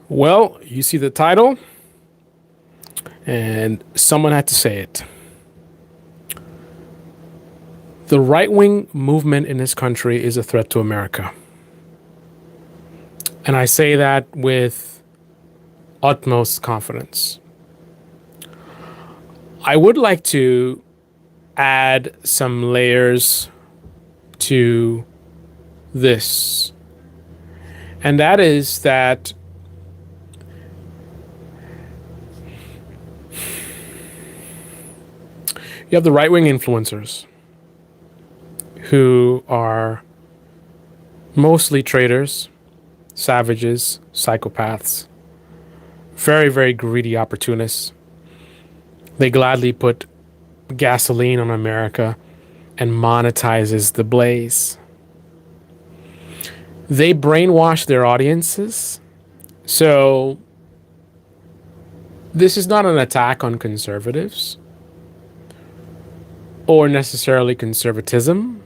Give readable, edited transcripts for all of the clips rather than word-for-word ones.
Well, you see the title, and someone had to say it. The right wing movement in this country is a threat to America. And I say that with utmost confidence. I would like to add some layers to this. And that is that you have the right wing influencers who are mostly traitors, savages, psychopaths, very, very greedy opportunists. They gladly put gasoline on America and monetizes the blaze. They brainwash their audiences. So this is not an attack on conservatives or necessarily conservatism.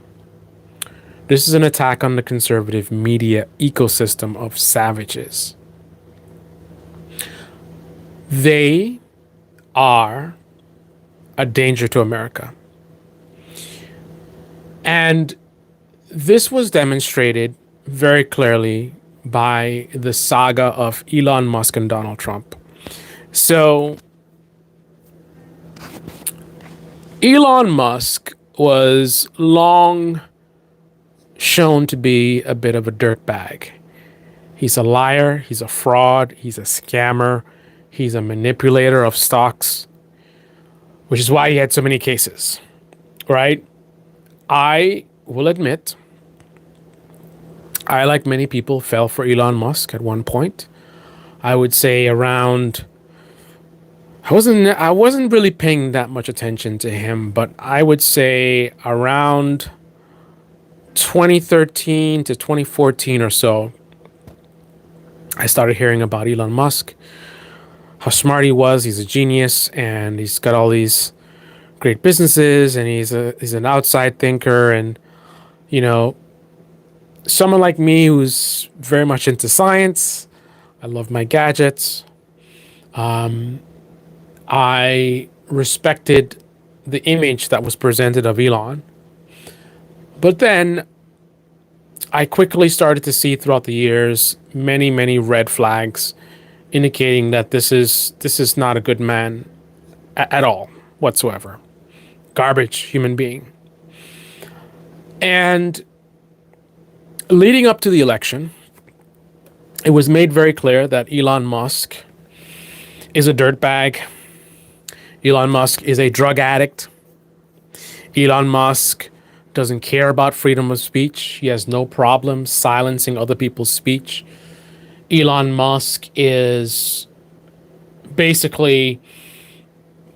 This is an attack on the conservative media ecosystem of savages. They are a danger to America. And this was demonstrated very clearly by the saga of Elon Musk and Donald Trump. So, Elon Musk was long shown to be a bit of a dirtbag. He's a liar, he's a fraud, he's a scammer, he's a manipulator of stocks, which is why he had so many cases, right? I will admit, I, like many people, fell for Elon Musk at one point. I would say around, I wasn't really paying that much attention to him, but I would say around 2013 to 2014 or so, I started hearing about Elon Musk, how smart he was. He's a genius, and he's got all these great businesses, and he's an outside thinker, and you know, someone like me who's very much into science. I love my gadgets. I respected the image that was presented of Elon. But then I quickly started to see throughout the years many, many red flags indicating that this is not a good man at all whatsoever. Garbage human being. And leading up to the election, it was made very clear that Elon Musk is a dirtbag. Elon Musk is a drug addict. Elon Musk doesn't care about freedom of speech. He has no problem silencing other people's speech. Elon Musk is basically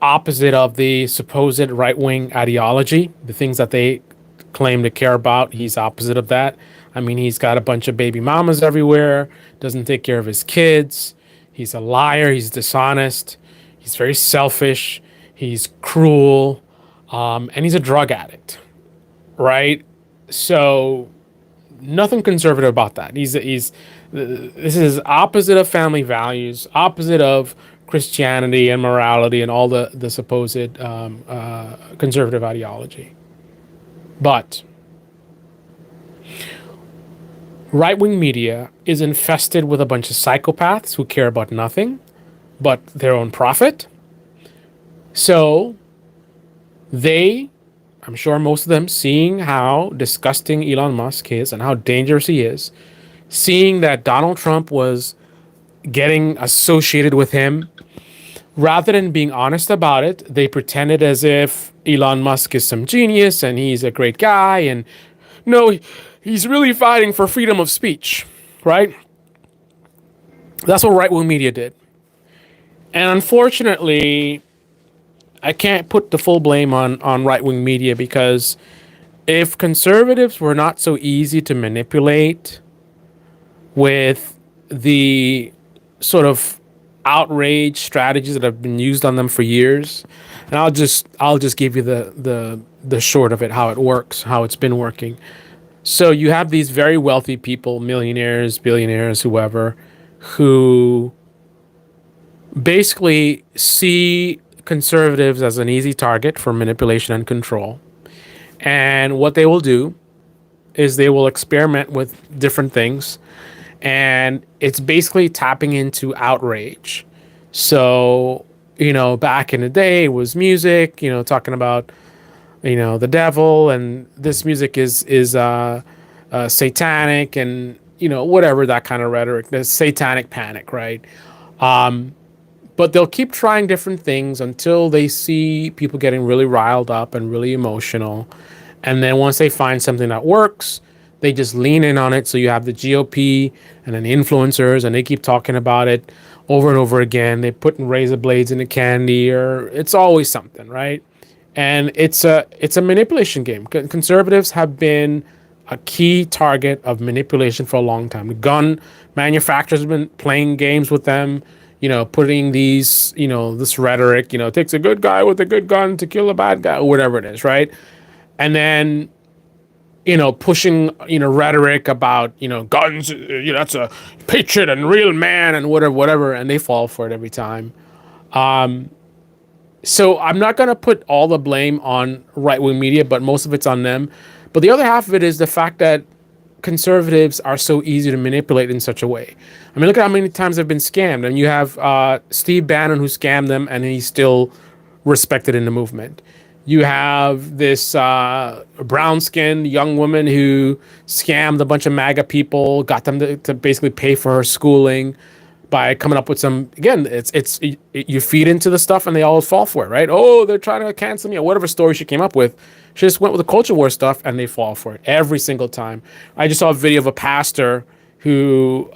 opposite of the supposed right-wing ideology, the things that they claim to care about. He's opposite of that. I mean, he's got a bunch of baby mamas everywhere, doesn't take care of his kids. He's a liar. He's dishonest. He's very selfish. He's cruel. And he's a drug addict, right? So nothing conservative about that. This is opposite of family values, opposite of Christianity and morality and all the supposed conservative ideology. But right-wing media is infested with a bunch of psychopaths who care about nothing but their own profit. So I'm sure most of them, seeing how disgusting Elon Musk is and how dangerous he is, seeing that Donald Trump was getting associated with him, rather than being honest about it, they pretended as if Elon Musk is some genius and he's a great guy, and no, he's really fighting for freedom of speech, right? That's what right-wing media did. And unfortunately, I can't put the full blame on right-wing media, because if conservatives were not so easy to manipulate with the sort of outrage strategies that have been used on them for years, and I'll just give you the short of it, how it works, how it's been working. So you have these very wealthy people, millionaires, billionaires, whoever, who basically see conservatives as an easy target for manipulation and control. And what they will do is they will experiment with different things. And it's basically tapping into outrage. So, back in the day, it was music, talking about, the devil, and this music is satanic, and, whatever, that kind of rhetoric, the satanic panic, right? But they'll keep trying different things until they see people getting really riled up and really emotional. And then once they find something that works, they just lean in on it. So you have the GOP and then the influencers, and they keep talking about it over and over again. They put razor blades in the candy, or it's always something, right? And it's a manipulation game. Conservatives have been a key target of manipulation for a long time. The gun manufacturers have been playing games with them, putting this rhetoric, it takes a good guy with a good gun to kill a bad guy, or whatever it is, right? And then, pushing, rhetoric about, guns, that's a patriot and real man and whatever, and they fall for it every time. So I'm not going to put all the blame on right-wing media, but most of it's on them. But the other half of it is the fact that conservatives are so easy to manipulate in such a way. I mean, look at how many times they've been scammed. And you have Steve Bannon, who scammed them, and he's still respected in the movement. You have this brown-skinned young woman who scammed a bunch of MAGA people, got them to basically pay for her schooling by coming up with some, again, you feed into the stuff and they always fall for it, right? Oh, they're trying to cancel me, or whatever story she came up with. She just went with the culture war stuff and they fall for it every single time. I just saw a video of a pastor who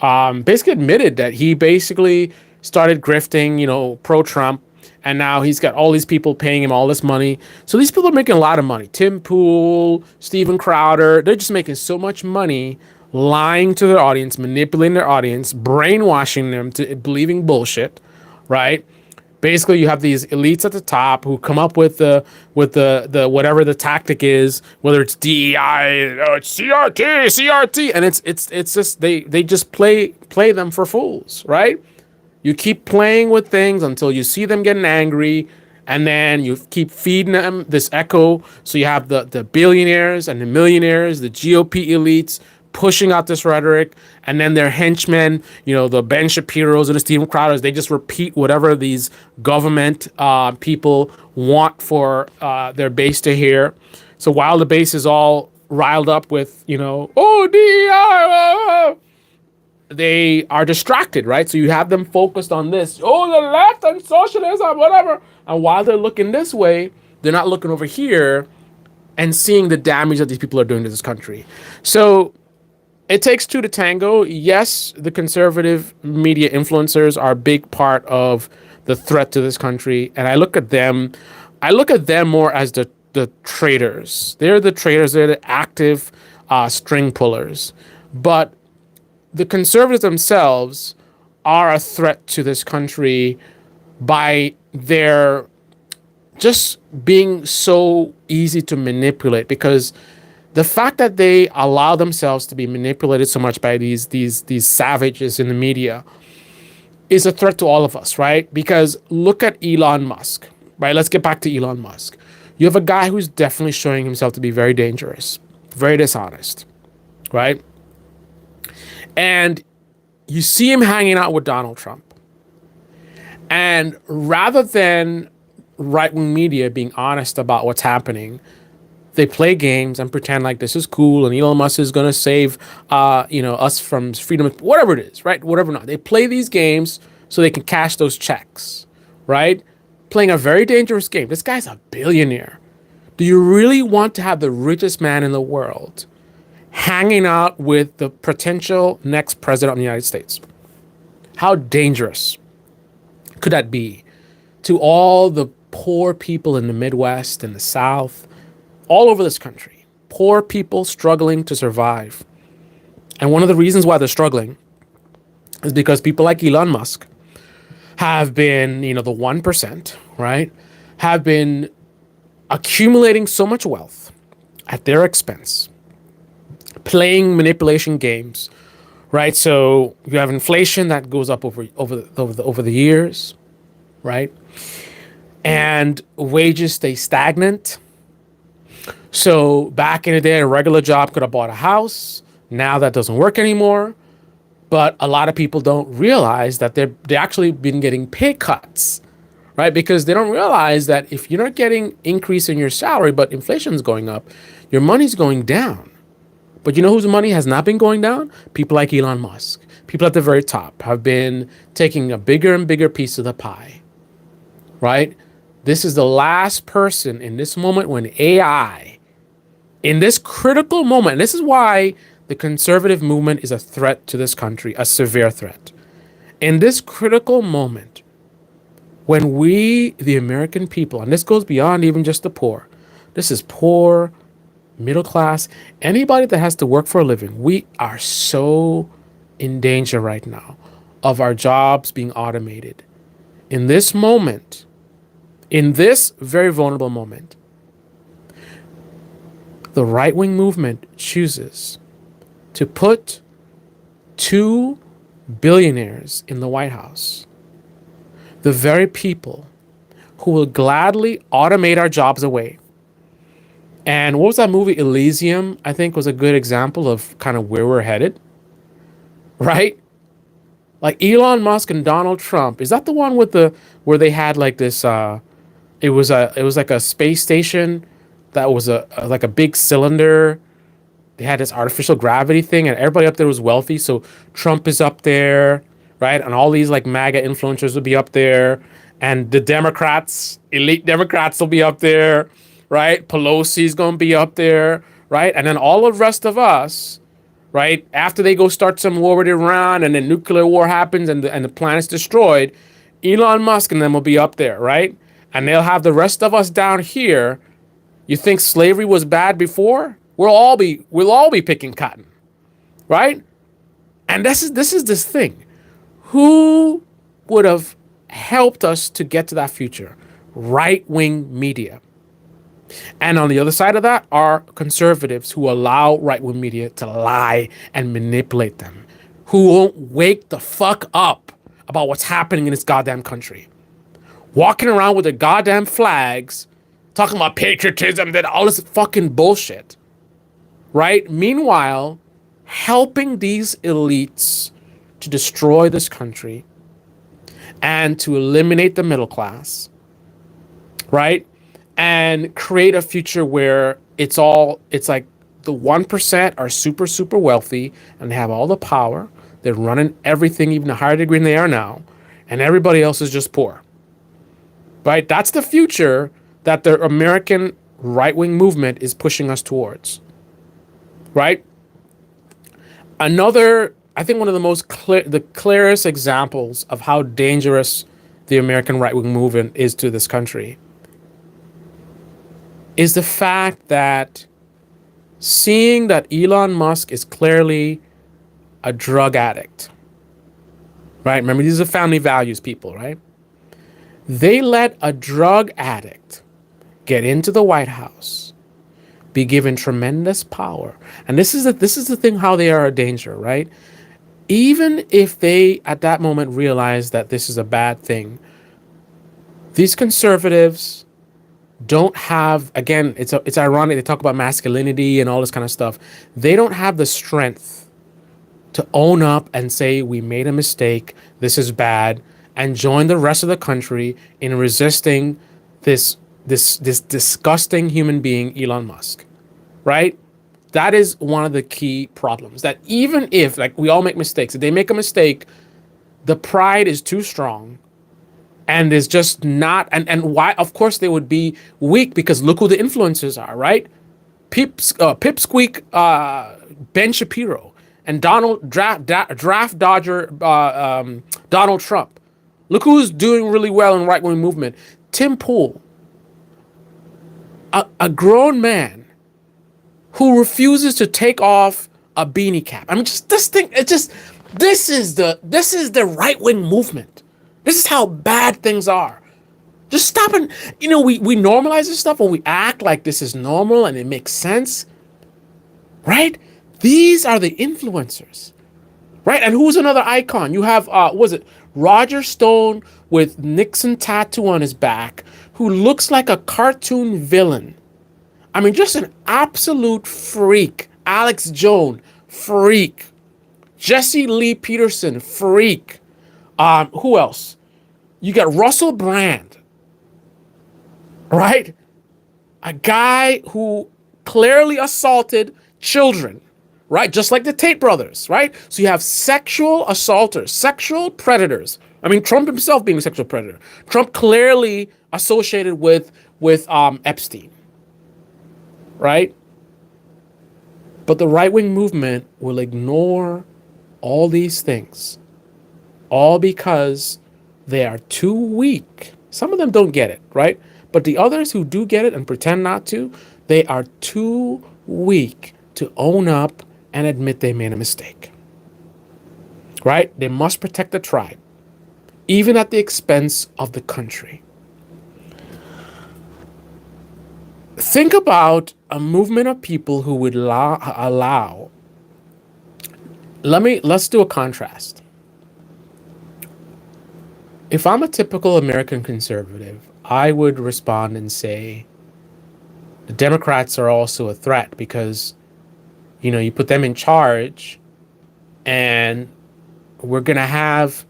basically admitted that he basically started grifting, pro-Trump, and now he's got all these people paying him all this money. So these people are making a lot of money. Tim Pool, Steven Crowder, they're just making so much money lying to their audience, manipulating their audience, brainwashing them to believing bullshit, right? Basically, you have these elites at the top who come up with the whatever the tactic is, whether it's DEI, it's CRT, and it's just they just play them for fools, right? You keep playing with things until you see them getting angry, and then you keep feeding them this echo. So you have the billionaires and the millionaires, the GOP elites, pushing out this rhetoric, and then their henchmen, the Ben Shapiro's and the Steven Crowders, they just repeat whatever these government people want for their base to hear. So while the base is all riled up with, oh, DEI, they are distracted, right? So you have them focused on this, oh, the left and socialism, whatever. And while they're looking this way, they're not looking over here and seeing the damage that these people are doing to this country. So it takes two to tango. Yes, the conservative media influencers are a big part of the threat to this country. And I look at them more as the traitors. They're the traitors. They're the active string pullers. But the conservatives themselves are a threat to this country by their just being so easy to manipulate, because the fact that they allow themselves to be manipulated so much by these savages in the media is a threat to all of us, right? Because look at Elon Musk, right? Let's get back to Elon Musk. You have a guy who's definitely showing himself to be very dangerous, very dishonest, right? And you see him hanging out with Donald Trump. And rather than right-wing media being honest about what's happening, they play games and pretend like this is cool and Elon Musk is going to save, us from freedom, whatever it is, right? Whatever not. They play these games so they can cash those checks, right? Playing a very dangerous game. This guy's a billionaire. Do you really want to have the richest man in the world hanging out with the potential next president of the United States? How dangerous could that be to all the poor people in the Midwest and the South, all over this country? Poor people struggling to survive. And one of the reasons why they're struggling is because people like Elon Musk have been, the 1%, right, have been accumulating so much wealth at their expense, playing manipulation games, right? So you have inflation that goes up over the years. right? And wages stay stagnant. So back in the day, a regular job could have bought a house. Now that doesn't work anymore. But a lot of people don't realize that they actually been getting pay cuts, right? Because they don't realize that if you're not getting increase in your salary, but inflation's going up, your money's going down. But you know whose money has not been going down? People like Elon Musk. People at the very top have been taking a bigger and bigger piece of the pie, right? This is the last person in this moment when AI, in this critical moment, and this is why the conservative movement is a threat to this country, a severe threat. In this critical moment, when we, the American people, and this goes beyond even just the poor, this is poor, middle class, anybody that has to work for a living, we are so in danger right now of our jobs being automated. In this moment, in this very vulnerable moment, the right-wing movement chooses to put two billionaires in the White House, the very people who will gladly automate our jobs away. And what was that movie, Elysium? I think was a good example of kind of where we're headed, right? Like Elon Musk and Donald Trump. Is that the one with the where they had like this? It was like a space station that was like a big cylinder. They had this artificial gravity thing, and everybody up there was wealthy. So Trump is up there, right? And all these like MAGA influencers will be up there, and the Democrats, elite Democrats, will be up there, right? Pelosi's gonna be up there, right? And then all the rest of us, right? After they go start some war with Iran, and then nuclear war happens, and the planet's destroyed, Elon Musk and them will be up there, right? And they'll have the rest of us down here. You think slavery was bad before? We'll all be picking cotton, right? And this is this thing. Who would have helped us to get to that future? Right-wing media. And on the other side of that are conservatives who allow right-wing media to lie and manipulate them, who won't wake the fuck up about what's happening in this goddamn country. Walking around with their goddamn flags, talking about patriotism, that all this fucking bullshit, right? Meanwhile, helping these elites to destroy this country and to eliminate the middle class, right? And create a future where it's like the 1% are super, super wealthy and they have all the power. They're running everything even a higher degree than they are now. And everybody else is just poor, right? That's the future that the American right-wing movement is pushing us towards, right? Another, I think one of the most the clearest examples of how dangerous the American right-wing movement is to this country is the fact that seeing that Elon Musk is clearly a drug addict, right? Remember, these are family values people, right? They let a drug addict get into the White House, be given tremendous power. And this is the thing, how they are a danger, right? Even if they at that moment realize that this is a bad thing, these conservatives don't have, again, it's ironic, they talk about masculinity and all this kind of stuff. They don't have the strength to own up and say, we made a mistake, this is bad, and join the rest of the country in resisting this disgusting human being, Elon Musk, right? That is one of the key problems, that even if, like, we all make mistakes, if they make a mistake, the pride is too strong. And is just not, and why? Of course, they would be weak because look who the influencers are, right? Pipsqueak, Ben Shapiro, and draft dodger Donald Trump. Look who's doing really well in right wing movement. Tim Pool, a grown man who refuses to take off a beanie cap. I mean, just this thing. This is the right wing movement. This is how bad things are. Just stop and, we normalize this stuff when we act like this is normal and it makes sense, right? These are the influencers, right? And who's another icon? You have, was it Roger Stone with Nixon tattoo on his back, who looks like a cartoon villain. I mean, just an absolute freak. Alex Jones, freak. Jesse Lee Peterson, freak. Who else? You got Russell Brand, right? A guy who clearly assaulted children, right? Just like the Tate brothers, right? So you have sexual assaulters, sexual predators. I mean, Trump himself being a sexual predator. Trump clearly associated with Epstein, right? But the right-wing movement will ignore all these things, all because they are too weak. Some of them don't get it, right? But the others who do get it and pretend not to, they are too weak to own up and admit they made a mistake, right? They must protect the tribe, even at the expense of the country. Think about a movement of people who would allow. Let's do a contrast. If I'm a typical American conservative, I would respond and say the Democrats are also a threat because, you put them in charge and we're going to have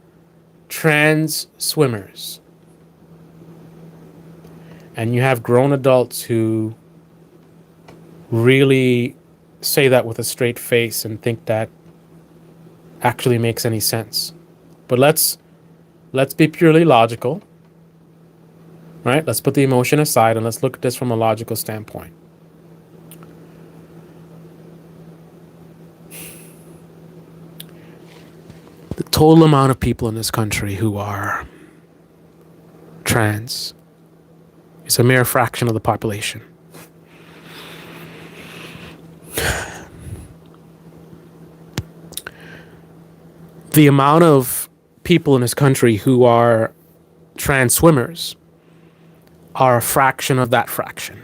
trans swimmers. And you have grown adults who really say that with a straight face and think that actually makes any sense. But let's be purely logical, right? Let's put the emotion aside and let's look at this from a logical standpoint. The total amount of people in this country who are trans is a mere fraction of the population. The amount of people in this country who are trans swimmers are a fraction of that fraction.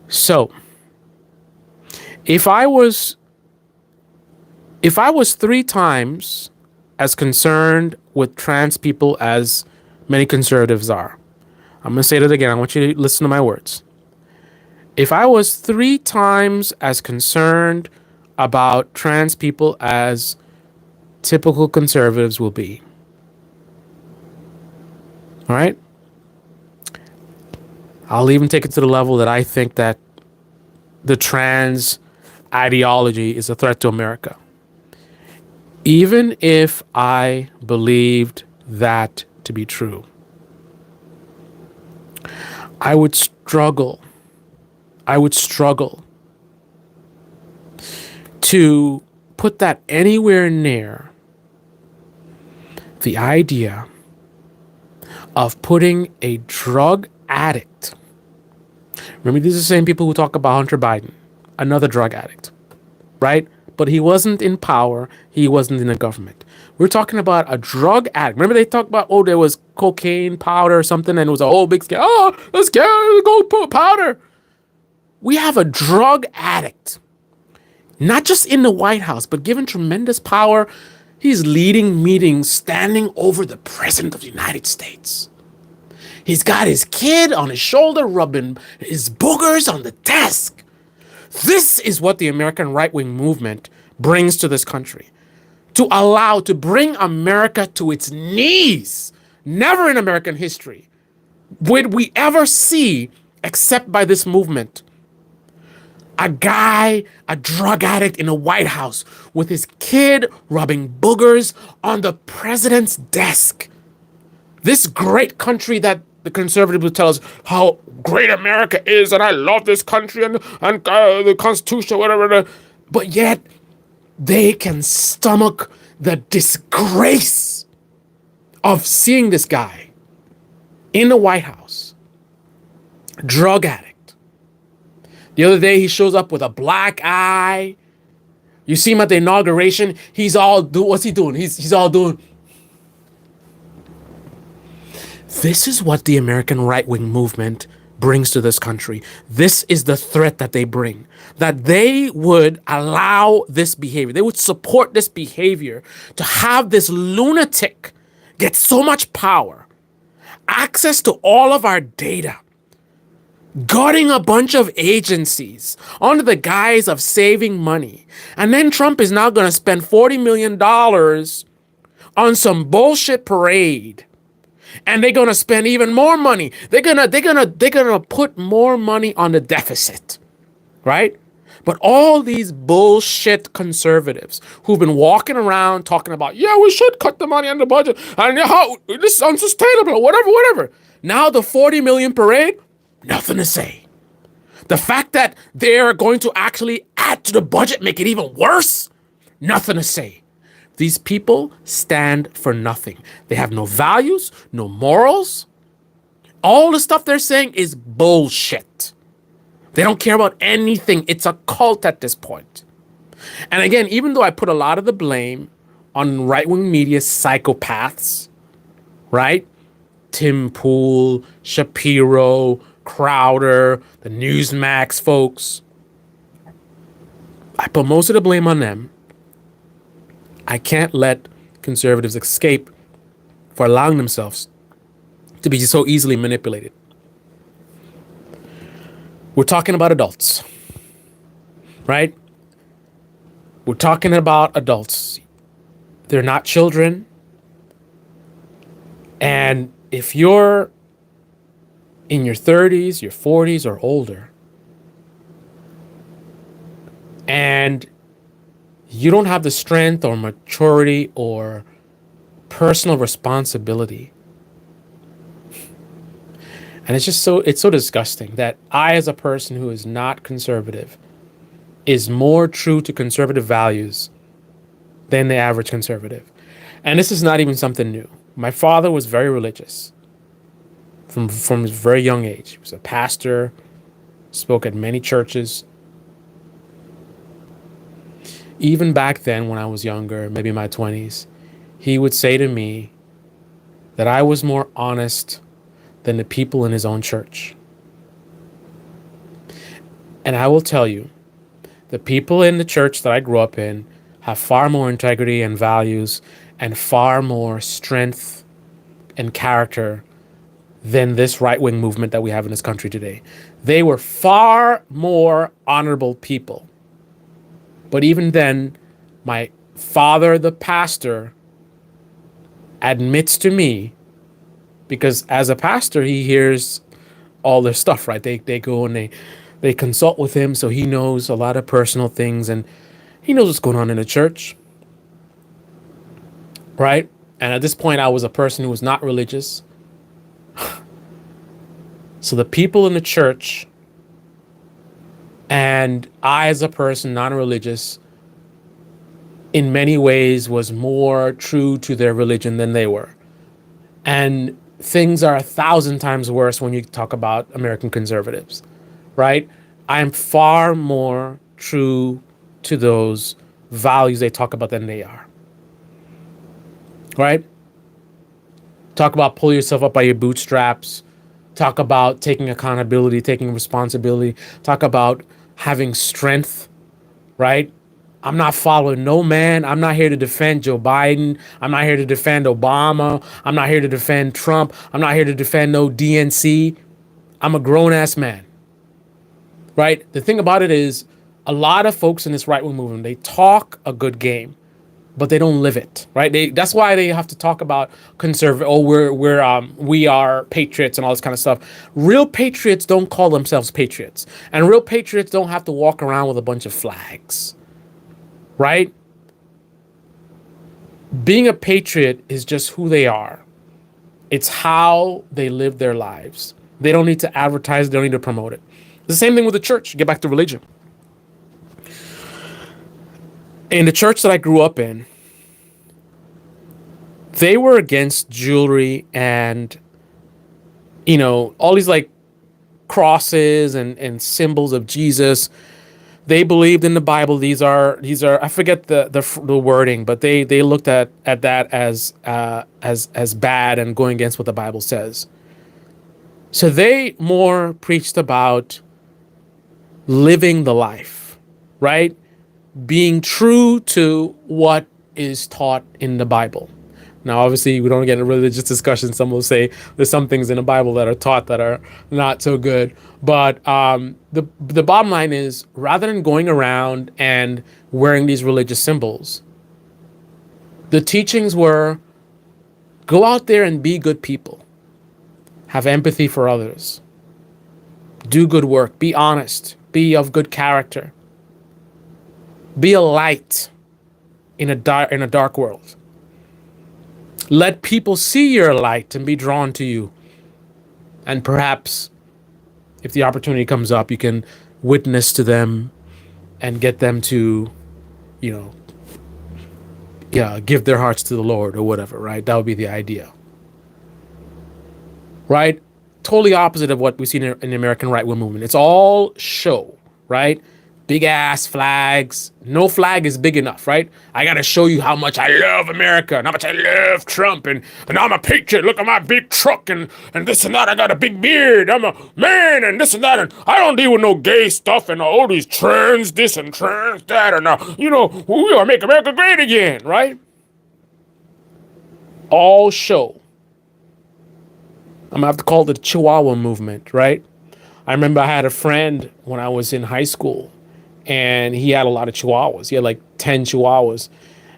So, if I was 3 times as concerned with trans people as many conservatives are, I'm going to say that again. I want you to listen to my words. If I was 3 times as concerned about trans people as typical conservatives will be, all right? I'll even take it to the level that I think that the trans ideology is a threat to America. Even if I believed that to be true, I would struggle to put that anywhere near the idea of putting a drug addict. Remember, these are the same people who talk about Hunter Biden, another drug addict, right? But he wasn't in power. He wasn't in the government. We're talking about a drug addict. Remember they talked about, there was cocaine powder or something, and it was a whole big scale. Oh, let's go powder. We have a drug addict, not just in the White House, but given tremendous power. He's leading meetings, standing over the President of the United States. He's got his kid on his shoulder, rubbing his boogers on the desk. This is what the American right-wing movement brings to this country. To bring America to its knees. Never in American history would we ever see, except by this movement, a drug addict in the White House with his kid rubbing boogers on the president's desk. This great country that the conservatives would tell us how great America is, and I love this country and the Constitution, whatever. But yet, they can stomach the disgrace of seeing this guy in the White House, drug addict. The other day, he shows up with a black eye. You see him at the inauguration. What's he doing? He's all doing. This is what the American right-wing movement brings to this country. This is the threat that they bring, that they would allow this behavior. They would support this behavior to have this lunatic get so much power, access to all of our data, gutting a bunch of agencies under the guise of saving money. And then Trump is now going to spend $40 million on some bullshit parade. And they're going to spend even more money. They're going to put more money on the deficit, right? But all these bullshit conservatives who've been walking around talking about, yeah, we should cut the money on the budget, and how this is unsustainable, whatever. Now the 40 million parade, nothing to say. The fact that they're going to actually add to the budget, make it even worse, nothing to say. These people stand for nothing. They have no values, no morals. All the stuff they're saying is bullshit. They don't care about anything. It's a cult at this point. And again, even though I put a lot of the blame on right-wing media psychopaths, right? Tim Pool, Shapiro, Crowder, the Newsmax folks, I put most of the blame on them. I can't let conservatives escape for allowing themselves to be so easily manipulated. We're talking about adults, right? We're talking about adults. They're not children. And if you're in your 30s, your 40s, or older, and you don't have the strength or maturity or personal responsibility. And it's so disgusting that I, as a person who is not conservative, is more true to conservative values than the average conservative. And this is not even something new. My father was very religious from his very young age. He was a pastor, spoke at many churches. Even back then, when I was younger, maybe in my 20s, he would say to me that I was more honest than the people in his own church. And I will tell you, the people in the church that I grew up in have far more integrity and values and far more strength and character than this right-wing movement that we have in this country today. They were far more honorable people. But even then, my father, the pastor, admits to me, because as a pastor, he hears all their stuff, right? They go and they consult with him, so he knows a lot of personal things, and he knows what's going on in the church, right? And at this point, I was a person who was not religious. So the people in the church and I, as a person, non-religious, in many ways was more true to their religion than they were. And things are 1,000 times worse when you talk about American conservatives, right? I am far more true to those values they talk about than they are, right? Talk about pull yourself up by your bootstraps. Talk about taking accountability, taking responsibility. Talk about having strength, right? I'm not following no man. I'm not here to defend Joe Biden. I'm not here to defend Obama. I'm not here to defend Trump. I'm not here to defend no DNC. I'm a grown-ass man, right? The thing about it is a lot of folks in this right-wing movement, they talk a good game, but they don't live it, right? That's why they have to talk about conservative. Oh, we are patriots and all this kind of stuff. Real patriots don't call themselves patriots, and real patriots don't have to walk around with a bunch of flags, right? Being a patriot is just who they are. It's how they live their lives. They don't need to advertise. They don't need to promote it. The same thing with the church. Get back to religion. In the church that I grew up in, they were against jewelry and, all these like crosses and symbols of Jesus. They believed in the Bible. These are I forget the wording, but they looked at that as bad and going against what the Bible says. So they more preached about living the life, right? Being true to what is taught in the Bible. Now, obviously, we don't get into religious discussion. Some will say there's some things in the Bible that are taught that are not so good. But the bottom line is, rather than going around and wearing these religious symbols, the teachings were go out there and be good people, have empathy for others, do good work, be honest, be of good character, be a light in a dark world. Let people see your light and be drawn to you. And perhaps if the opportunity comes up, you can witness to them and get them to, you know, yeah, give their hearts to the Lord or whatever, right? That would be the idea. Right? Totally opposite of what we see in the American right wing movement. It's all show, right? Big ass flags. No flag is big enough, right? I gotta show you how much I love America and how much I love Trump and I'm a patriot. Look at my big truck and this and that. I got a big beard. I'm a man and this and that. And I don't deal with no gay stuff and all these trans this and trans that. And we gonna make America great again, right? All show. I'm gonna have to call it the Chihuahua movement, right? I remember I had a friend when I was in high school, and he had a lot of Chihuahuas. He had like 10 Chihuahuas,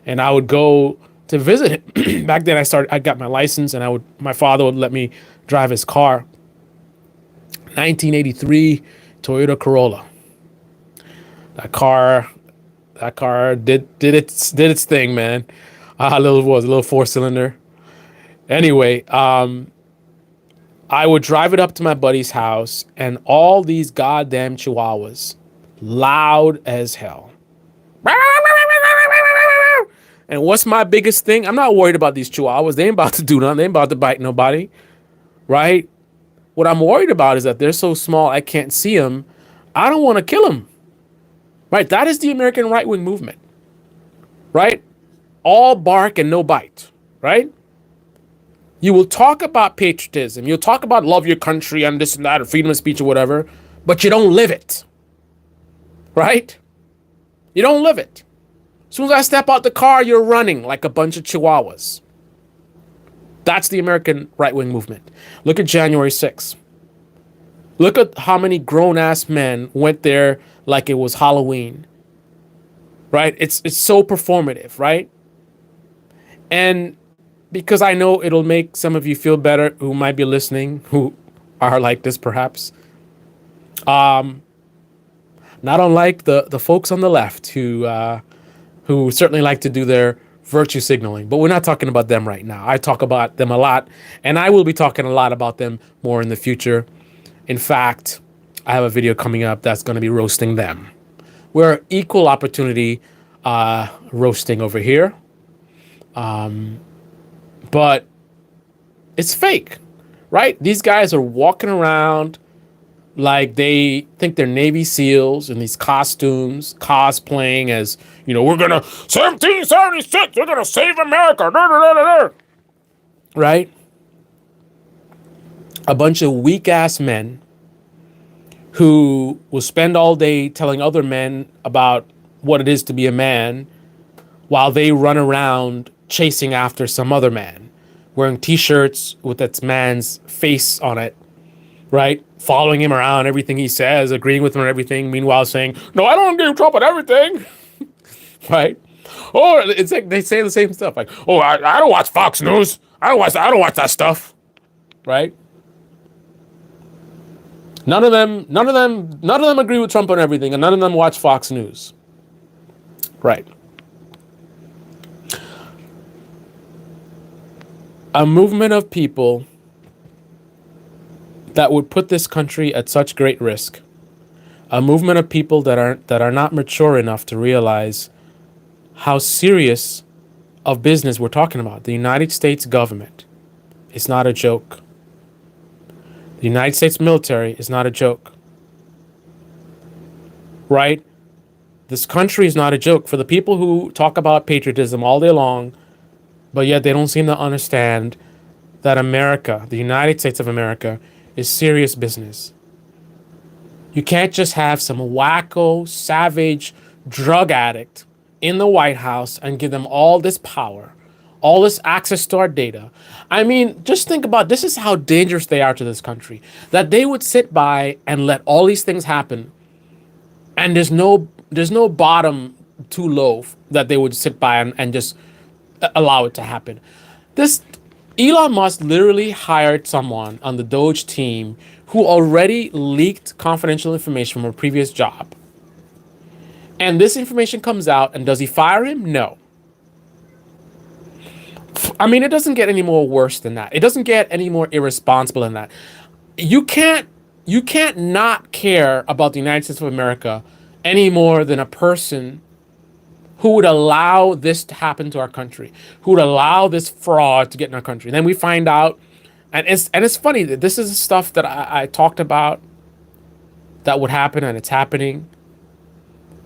and I would go to visit him. Back then, I got my license, and my father would let me drive his car. 1983 Toyota Corolla. That car did its thing, man. A little 4-cylinder. Anyway, I would drive it up to my buddy's house, and all these goddamn Chihuahuas, loud as hell. And what's my biggest thing? I'm not worried about these Chihuahuas. They ain't about to do nothing. They ain't about to bite nobody, right? What I'm worried about is that they're so small I can't see them. I don't want to kill them, right? That is the American right-wing movement, right? All bark and no bite, right? You will talk about patriotism. You'll talk about love your country and this and that, or freedom of speech or whatever, but you don't live it. Right? You don't live it. As soon as I step out the car, you're running like a bunch of Chihuahuas. That's the American right-wing movement. Look at January 6th. Look at how many grown-ass men went there like it was Halloween. Right? It's so performative, right? And because I know it'll make some of you feel better who might be listening, who are like this perhaps. Not unlike the folks on the left who certainly like to do their virtue signaling. But we're not talking about them right now. I talk about them a lot, and I will be talking a lot about them more in the future. In fact, I have a video coming up that's going to be roasting them. We're equal opportunity roasting over here. But it's fake, right? These guys are walking around like they think they're Navy SEALs in these costumes, cosplaying as, we're going to 1776, we're going to save America, right? A bunch of weak-ass men who will spend all day telling other men about what it is to be a man while they run around chasing after some other man, wearing t-shirts with that man's face on it, right? Following him around, everything he says, agreeing with him on everything, meanwhile saying, no, I don't give Trump on everything, right? Oh, it's like they say the same stuff, like, oh, I don't watch Fox News. I don't watch that stuff, right? None of them agree with Trump on everything, and none of them watch Fox News, right? A movement of people that would put this country at such great risk. A movement of people that are not mature enough to realize how serious of business we're talking about. The United States government is not a joke. The United States military is not a joke. Right? This country is not a joke. For the people who talk about patriotism all day long, but yet they don't seem to understand that America, the United States of America, is serious business. You can't just have some wacko, savage drug addict in the White House and give them all this power, all this access to our data. I mean, just think about this is how dangerous they are to this country. That they would sit by and let all these things happen, and there's no bottom too low that they would sit by and just allow it to happen. This Elon Musk literally hired someone on the Doge team who already leaked confidential information from a previous job. And this information comes out, and does he fire him? No. I mean, it doesn't get any more worse than that. It doesn't get any more irresponsible than that. You can't not care about the United States of America any more than a person who would allow this to happen to our country, who would allow this fraud to get in our country. Then we find out, and it's funny that this is stuff that I talked about that would happen, and it's happening,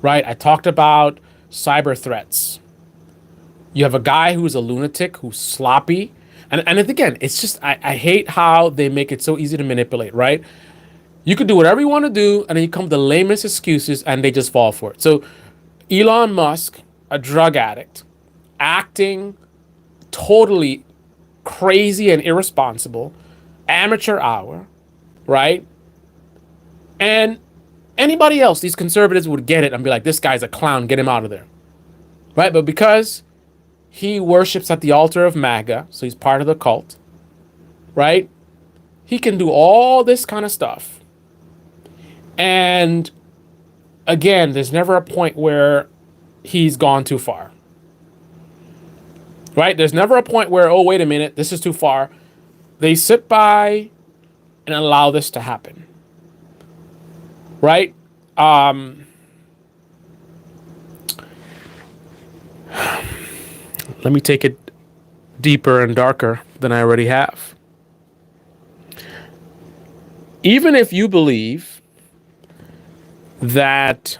right? I talked about cyber threats. You have a guy who's a lunatic, who's sloppy, and again, it's just I hate how they make it so easy to manipulate, right? You could do whatever you want to do, and then you come with the lamest excuses, and they just fall for it. So Elon Musk, a drug addict, acting totally crazy and irresponsible, amateur hour, right? And anybody else, these conservatives would get it and be like, this guy's a clown, get him out of there, right? But because he worships at the altar of MAGA, so he's part of the cult, right? He can do all this kind of stuff. And again, there's never a point where he's gone too far. Right? There's never a point where, oh, wait a minute, this is too far. They sit by and allow this to happen. Right? Let me take it deeper and darker than I already have. Even if you believe that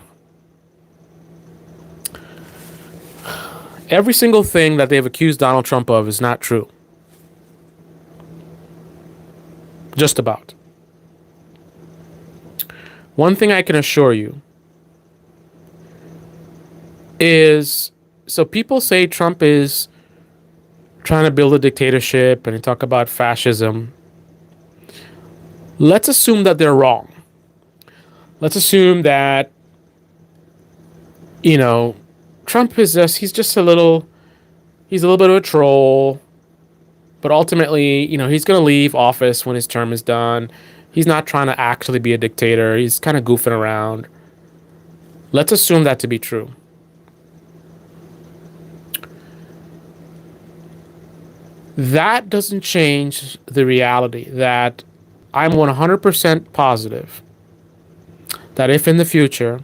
every single thing that they've accused Donald Trump of is not true. Just about. One thing I can assure you is, so people say Trump is trying to build a dictatorship and they talk about fascism. Let's assume that they're wrong. Let's assume that, Trump is he's a little bit of a troll, but ultimately, he's going to leave office when his term is done. He's not trying to actually be a dictator. He's kind of goofing around. Let's assume that to be true. That doesn't change the reality that I'm 100% positive that if in the future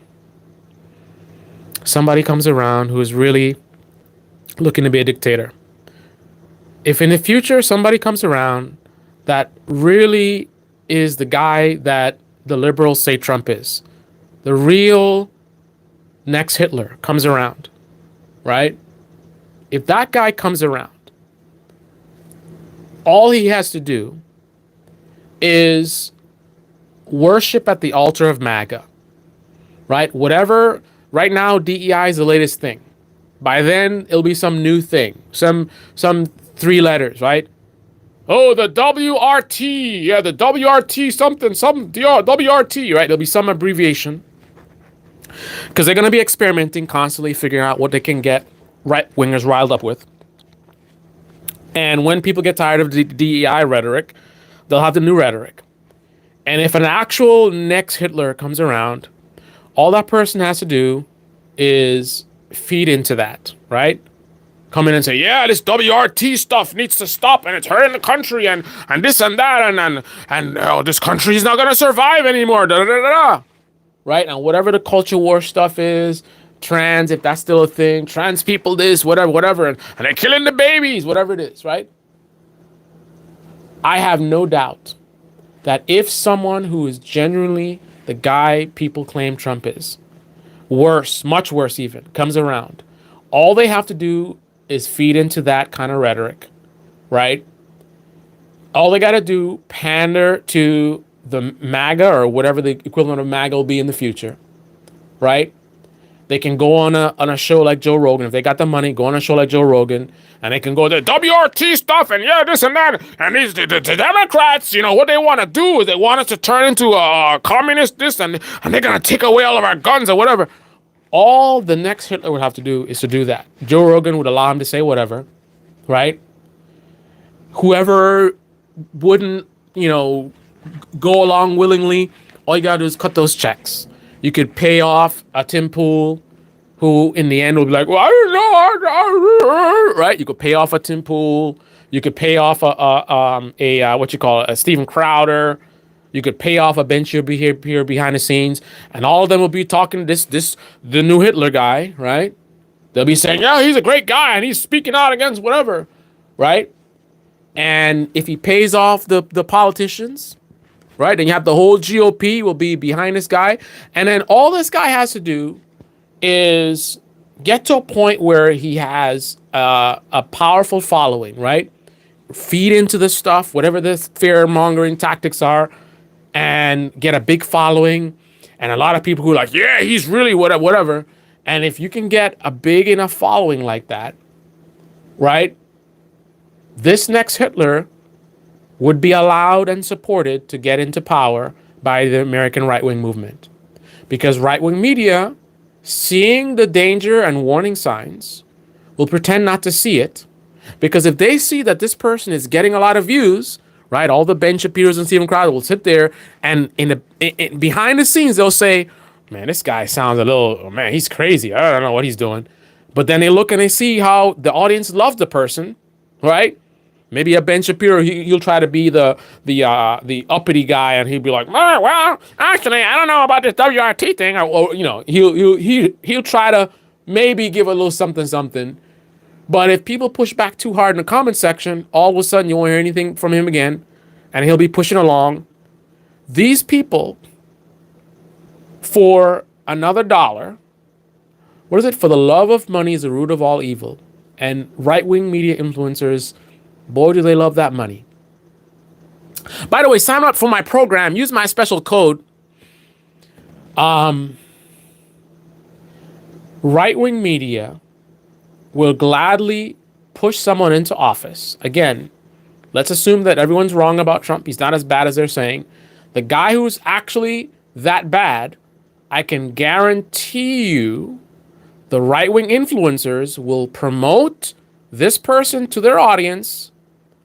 somebody comes around who is really looking to be a dictator, if in the future somebody comes around that really is the guy that the liberals say Trump is, the real next Hitler comes around, right? If that guy comes around, all he has to do is worship at the altar of MAGA, right? Whatever, right now DEI is the latest thing. By then it'll be some new thing, some 3 letters, right? Oh, the WRT, yeah, the WRT something, WRT, right? There'll be some abbreviation because they're going to be experimenting, constantly figuring out what they can get right-wingers riled up with. And when people get tired of the DEI rhetoric, they'll have the new rhetoric. And if an actual next Hitler comes around, all that person has to do is feed into that, right? Come in and say, yeah, this WRT stuff needs to stop and it's hurting the country and this and that and this country is not going to survive anymore, da da da da. Right? And whatever the culture war stuff is, trans, if that's still a thing, trans people this, whatever, and they're killing the babies, whatever it is, right? I have no doubt that if someone who is genuinely the guy people claim Trump is, worse, much worse even, comes around, all they have to do is feed into that kind of rhetoric, right? All they got to do, pander to the MAGA or whatever the equivalent of MAGA will be in the future, right? They can go on a show like Joe Rogan. If they got the money, go on a show like Joe Rogan, and they can go to WRT stuff and yeah, this and that. And these the Democrats, you know, what they want to do is they want us to turn into a communist this and they're gonna take away all of our guns or whatever. All the next Hitler would have to do is to do that. Joe Rogan would allow him to say whatever, right? Whoever wouldn't, you know, go along willingly, all you gotta do is cut those checks. You could pay off a Tim Pool, who in the end will be like, well, I don't know, right? You could pay off a Tim Pool. You could pay off a Steven Crowder. You could pay off a Ben here behind the scenes, and all of them will be talking the new Hitler guy, right? They'll be saying, yeah, he's a great guy and he's speaking out against whatever, right? And if he pays off the politicians, right, then you have the whole GOP will be behind this guy, and then all this guy has to do is get to a point where he has a powerful following, right? Feed into the stuff, whatever the fear mongering tactics are, and get a big following, and a lot of people who are like, yeah, he's really whatever. And if you can get a big enough following like that, right, this next Hitler would be allowed and supported to get into power by the American right-wing movement. Because right-wing media, seeing the danger and warning signs, will pretend not to see it. Because if they see that this person is getting a lot of views, right, all the Ben Shapiro's and Steven Crowder will sit there and behind the scenes they'll say, man, this guy sounds a little, oh, man, he's crazy. I don't know what he's doing. But then they look and they see how the audience loves the person, right? Maybe a Ben Shapiro, he'll try to be the uppity guy, and he'll be like, oh, well, actually, I don't know about this WRT thing, or you know, he'll try to maybe give a little something. But if people push back too hard in the comment section, all of a sudden you won't hear anything from him again, and he'll be pushing along. These people, for another dollar, what is it? For the love of money is the root of all evil. And right-wing media influencers, boy, do they love that money. By the way, sign up for my program. Use my special code. Right-wing media will gladly push someone into office. Again, let's assume that everyone's wrong about Trump. He's not as bad as they're saying. The guy who's actually that bad, I can guarantee you the right-wing influencers will promote this person to their audience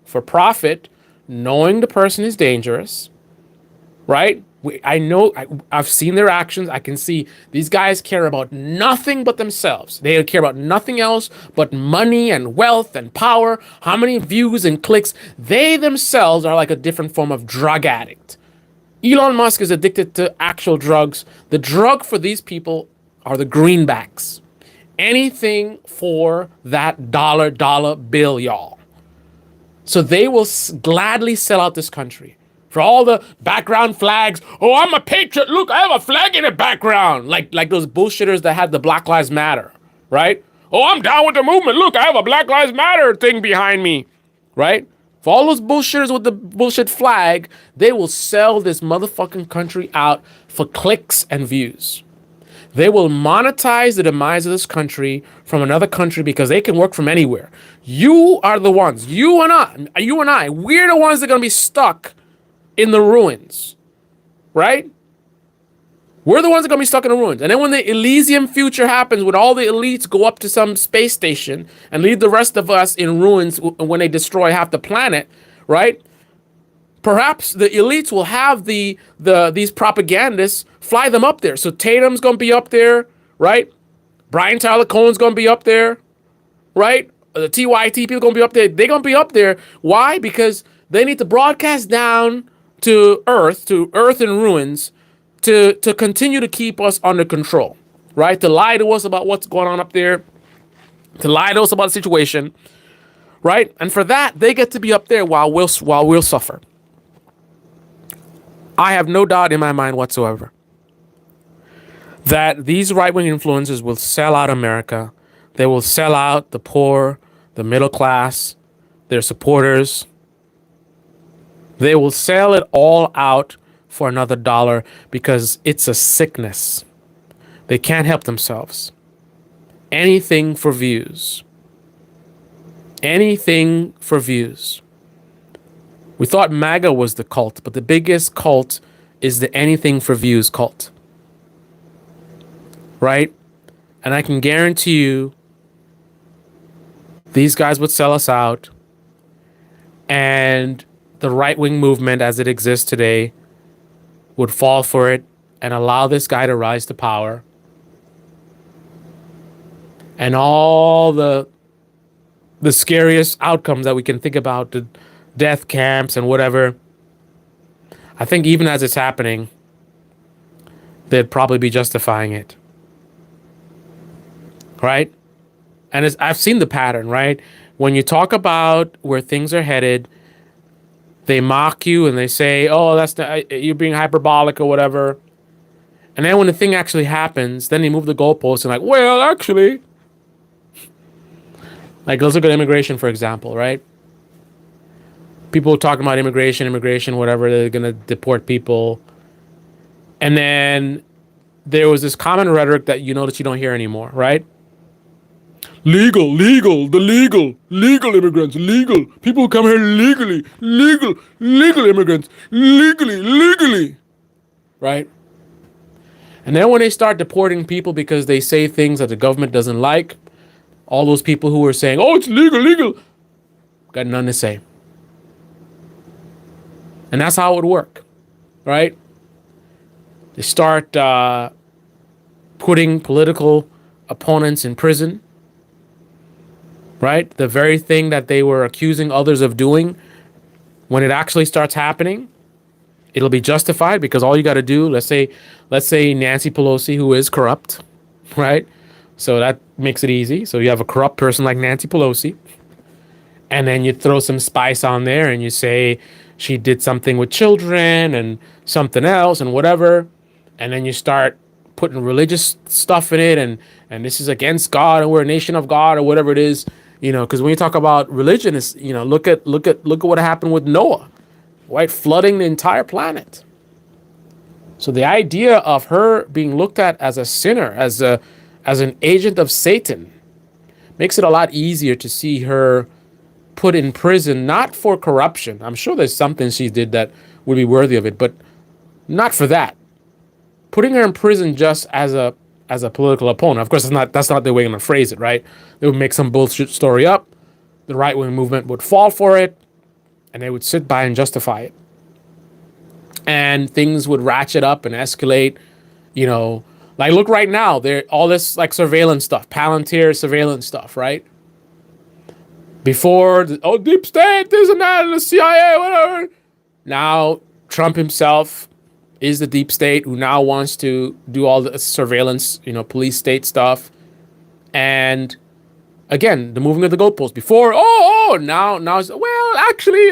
for profit, knowing the person is dangerous, right? I've seen their actions. I can see these guys care about nothing but themselves. They care about nothing else but money and wealth and power, how many views and clicks. They themselves are like a different form of drug addict. Elon Musk is addicted to actual drugs. The drug for these people are the greenbacks. Anything for that dollar bill, y'all. So they will gladly sell out this country. For all the background flags. Oh, I'm a patriot. Look, I have a flag in the background. Like those bullshitters that had the Black Lives Matter, right? Oh, I'm down with the movement. Look, I have a Black Lives Matter thing behind me, right? For all those bullshitters with the bullshit flag, they will sell this motherfucking country out for clicks and views. They will monetize the demise of this country from another country because they can work from anywhere. You are the ones, you and I, we're the ones that are going to be stuck in the ruins, right? We're the ones that are going to be stuck in the ruins. And then when the Elysium future happens, when all the elites go up to some space station and leave the rest of us in ruins when they destroy half the planet, right? Perhaps the elites will have these propagandists fly them up there. So Tatum's going to be up there, right? Brian Tyler Cohen's going to be up there, right? The TYT people going to be up there. They're going to be up there. Why? Because they need to broadcast down to Earth in ruins, to continue to keep us under control, right? To lie to us about what's going on up there, to lie to us about the situation, right? And for that, they get to be up there while we'll suffer. I have no doubt in my mind whatsoever that these right-wing influencers will sell out America. They will sell out the poor, the middle class, their supporters. They will sell it all out for another dollar because it's a sickness. They can't help themselves. Anything for views. Anything for views. We thought MAGA was the cult, but the biggest cult is the anything for views cult. Right? And I can guarantee you these guys would sell us out, and the right-wing movement as it exists today would fall for it and allow this guy to rise to power. And all the scariest outcomes that we can think about, the death camps and whatever, I think even as it's happening, they'd probably be justifying it. Right? And I've seen the pattern, right? When you talk about where things are headed, they mock you and they say, oh, you're being hyperbolic or whatever. And then when the thing actually happens, then they move the goalposts and like, well, actually. Like, let's look at immigration, for example, right? People talking about immigration, whatever, they're going to deport people. And then there was this common rhetoric that you don't hear anymore, right? Legal immigrants, legal. People who come here legally, legal immigrants, legally. Right? And then when they start deporting people because they say things that the government doesn't like, all those people who were saying, oh, it's legal, got nothing to say. And that's how it would work, right? They start putting political opponents in prison, right? The very thing that they were accusing others of doing, when it actually starts happening, it'll be justified because all you got to do, let's say Nancy Pelosi, who is corrupt, right? So that makes it easy. So you have a corrupt person like Nancy Pelosi, and then you throw some spice on there and you say she did something with children and something else and whatever. And then you start putting religious stuff in it, and this is against God, and we're a nation of God, or whatever it is, because when you talk about religion, it's, look at what happened with Noah, right? Flooding the entire planet. So the idea of her being looked at as a sinner, as an agent of Satan, makes it a lot easier to see her put in prison, not for corruption. I'm sure there's something she did that would be worthy of it, but not for that. Putting her in prison just as a political opponent. Of course, that's not the way I'm going to phrase it, right? They would make some bullshit story up. The right-wing movement would fall for it, and they would sit by and justify it. And things would ratchet up and escalate, Like, look right now, there all this like surveillance stuff, Palantir surveillance stuff, right? Before, deep state, this and that, the CIA, whatever. Now, Trump himself is the deep state who now wants to do all the surveillance, police state stuff. And again, the moving of the goalposts. Before, now it's, well, actually,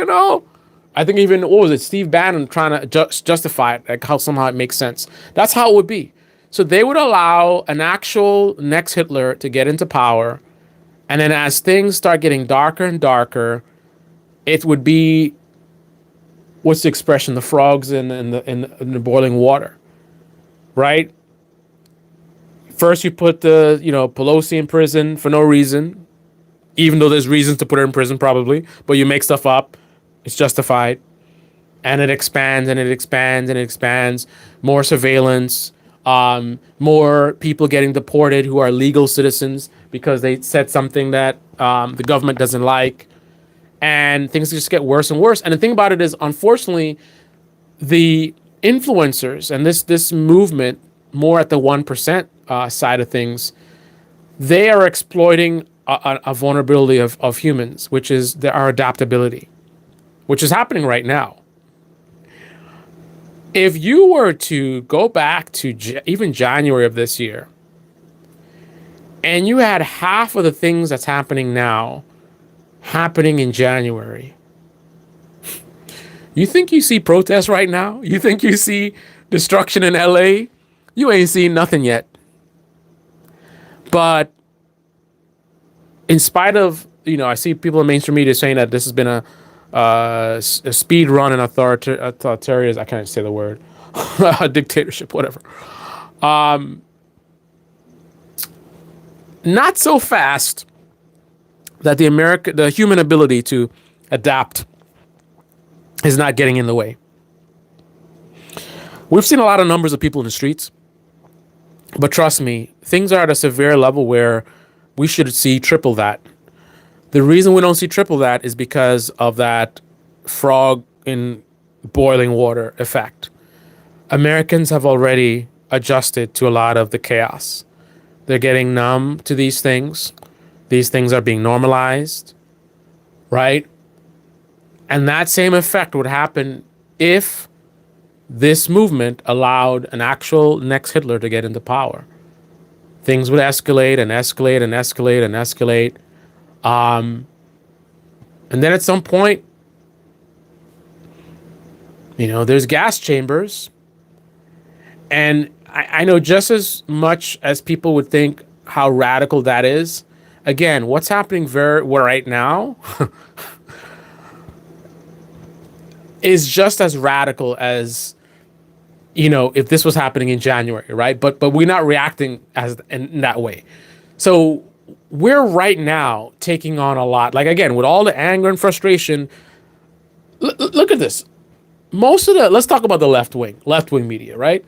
I think even, what was it, Steve Bannon trying to justify it, like how somehow it makes sense. That's how it would be. So they would allow an actual next Hitler to get into power. And then as things start getting darker and darker, it would be, what's the expression? The frogs in the boiling water, right? First you put the, Pelosi in prison for no reason, even though there's reasons to put her in prison probably, but you make stuff up. It's justified. And it expands and it expands and it expands. More surveillance, more people getting deported who are legal citizens because they said something that the government doesn't like. And things just get worse and worse. And the thing about it is, unfortunately, the influencers and this movement, more at the 1% side of things, they are exploiting a vulnerability of humans, which is our adaptability, which is happening right now. If you were to go back to even January of this year, and you had half of the things that's happening now happening in January, you think you see protests right now? You think you see destruction in LA? You ain't seen nothing yet. But in spite of, I see people in mainstream media saying that this has been a speed run and authoritarian. I can't say the word. Dictatorship, whatever. Not so fast that the human ability to adapt is not getting in the way. We've seen a lot of numbers of people in the streets, but trust me, things are at a severe level where we should see triple that. The reason we don't see triple that is because of that frog in boiling water effect. Americans have already adjusted to a lot of the chaos. They're getting numb to these things. These things are being normalized, right? And that same effect would happen if this movement allowed an actual next Hitler to get into power. Things would escalate and escalate and escalate and escalate. And then at some point, there's gas chambers. And I know just as much as people would think how radical that is, again, what's happening right now is just as radical as, if this was happening in January, right? But we're not reacting in that way. So we're right now taking on a lot. Like, again, with all the anger and frustration, look at this. Let's talk about the left wing media, right?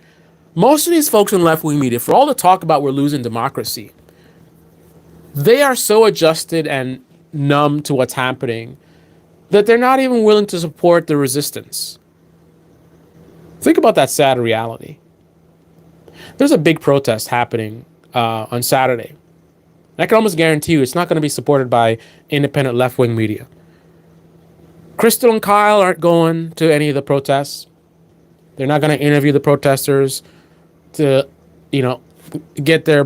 Most of these folks in left wing media, for all the talk about we're losing democracy, they are so adjusted and numb to what's happening that they're not even willing to support the resistance. Think about that sad reality. There's a big protest happening on Saturday. I can almost guarantee you it's not going to be supported by independent left-wing media. Crystal and Kyle aren't going to any of the protests. They're not going to interview the protesters to, get their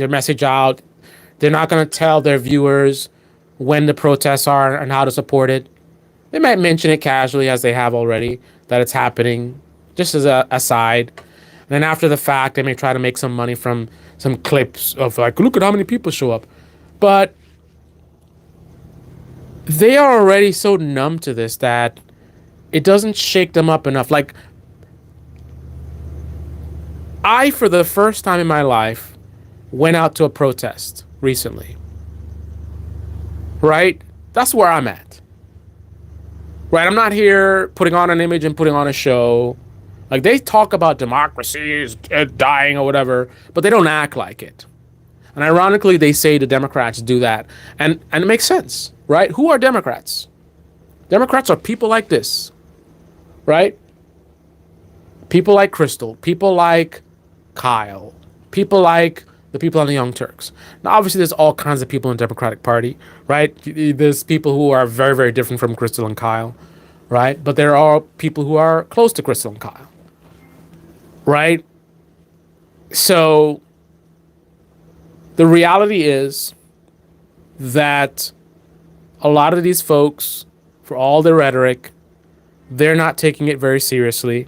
message out. They're not going to tell their viewers when the protests are and how to support it. They might mention it casually, as they have already, that it's happening, just as a aside. And then after the fact, they may try to make some money from some clips of like, look at how many people show up. But they are already so numb to this that it doesn't shake them up enough. Like, I, for the first time in my life, went out to a protest recently. Right? That's where I'm at. Right? I'm not here putting on an image and putting on a show. Like, they talk about democracy is dying or whatever, but they don't act like it. And ironically, they say the Democrats do that. And it makes sense, right? Who are Democrats? Democrats are people like this, right? People like Crystal, people like Kyle, people like the people on the Young Turks. Now, obviously, there's all kinds of people in the Democratic Party, right? There's people who are very, very different from Crystal and Kyle, right? But there are people who are close to Crystal and Kyle, right? So the reality is that a lot of these folks, for all their rhetoric, they're not taking it very seriously.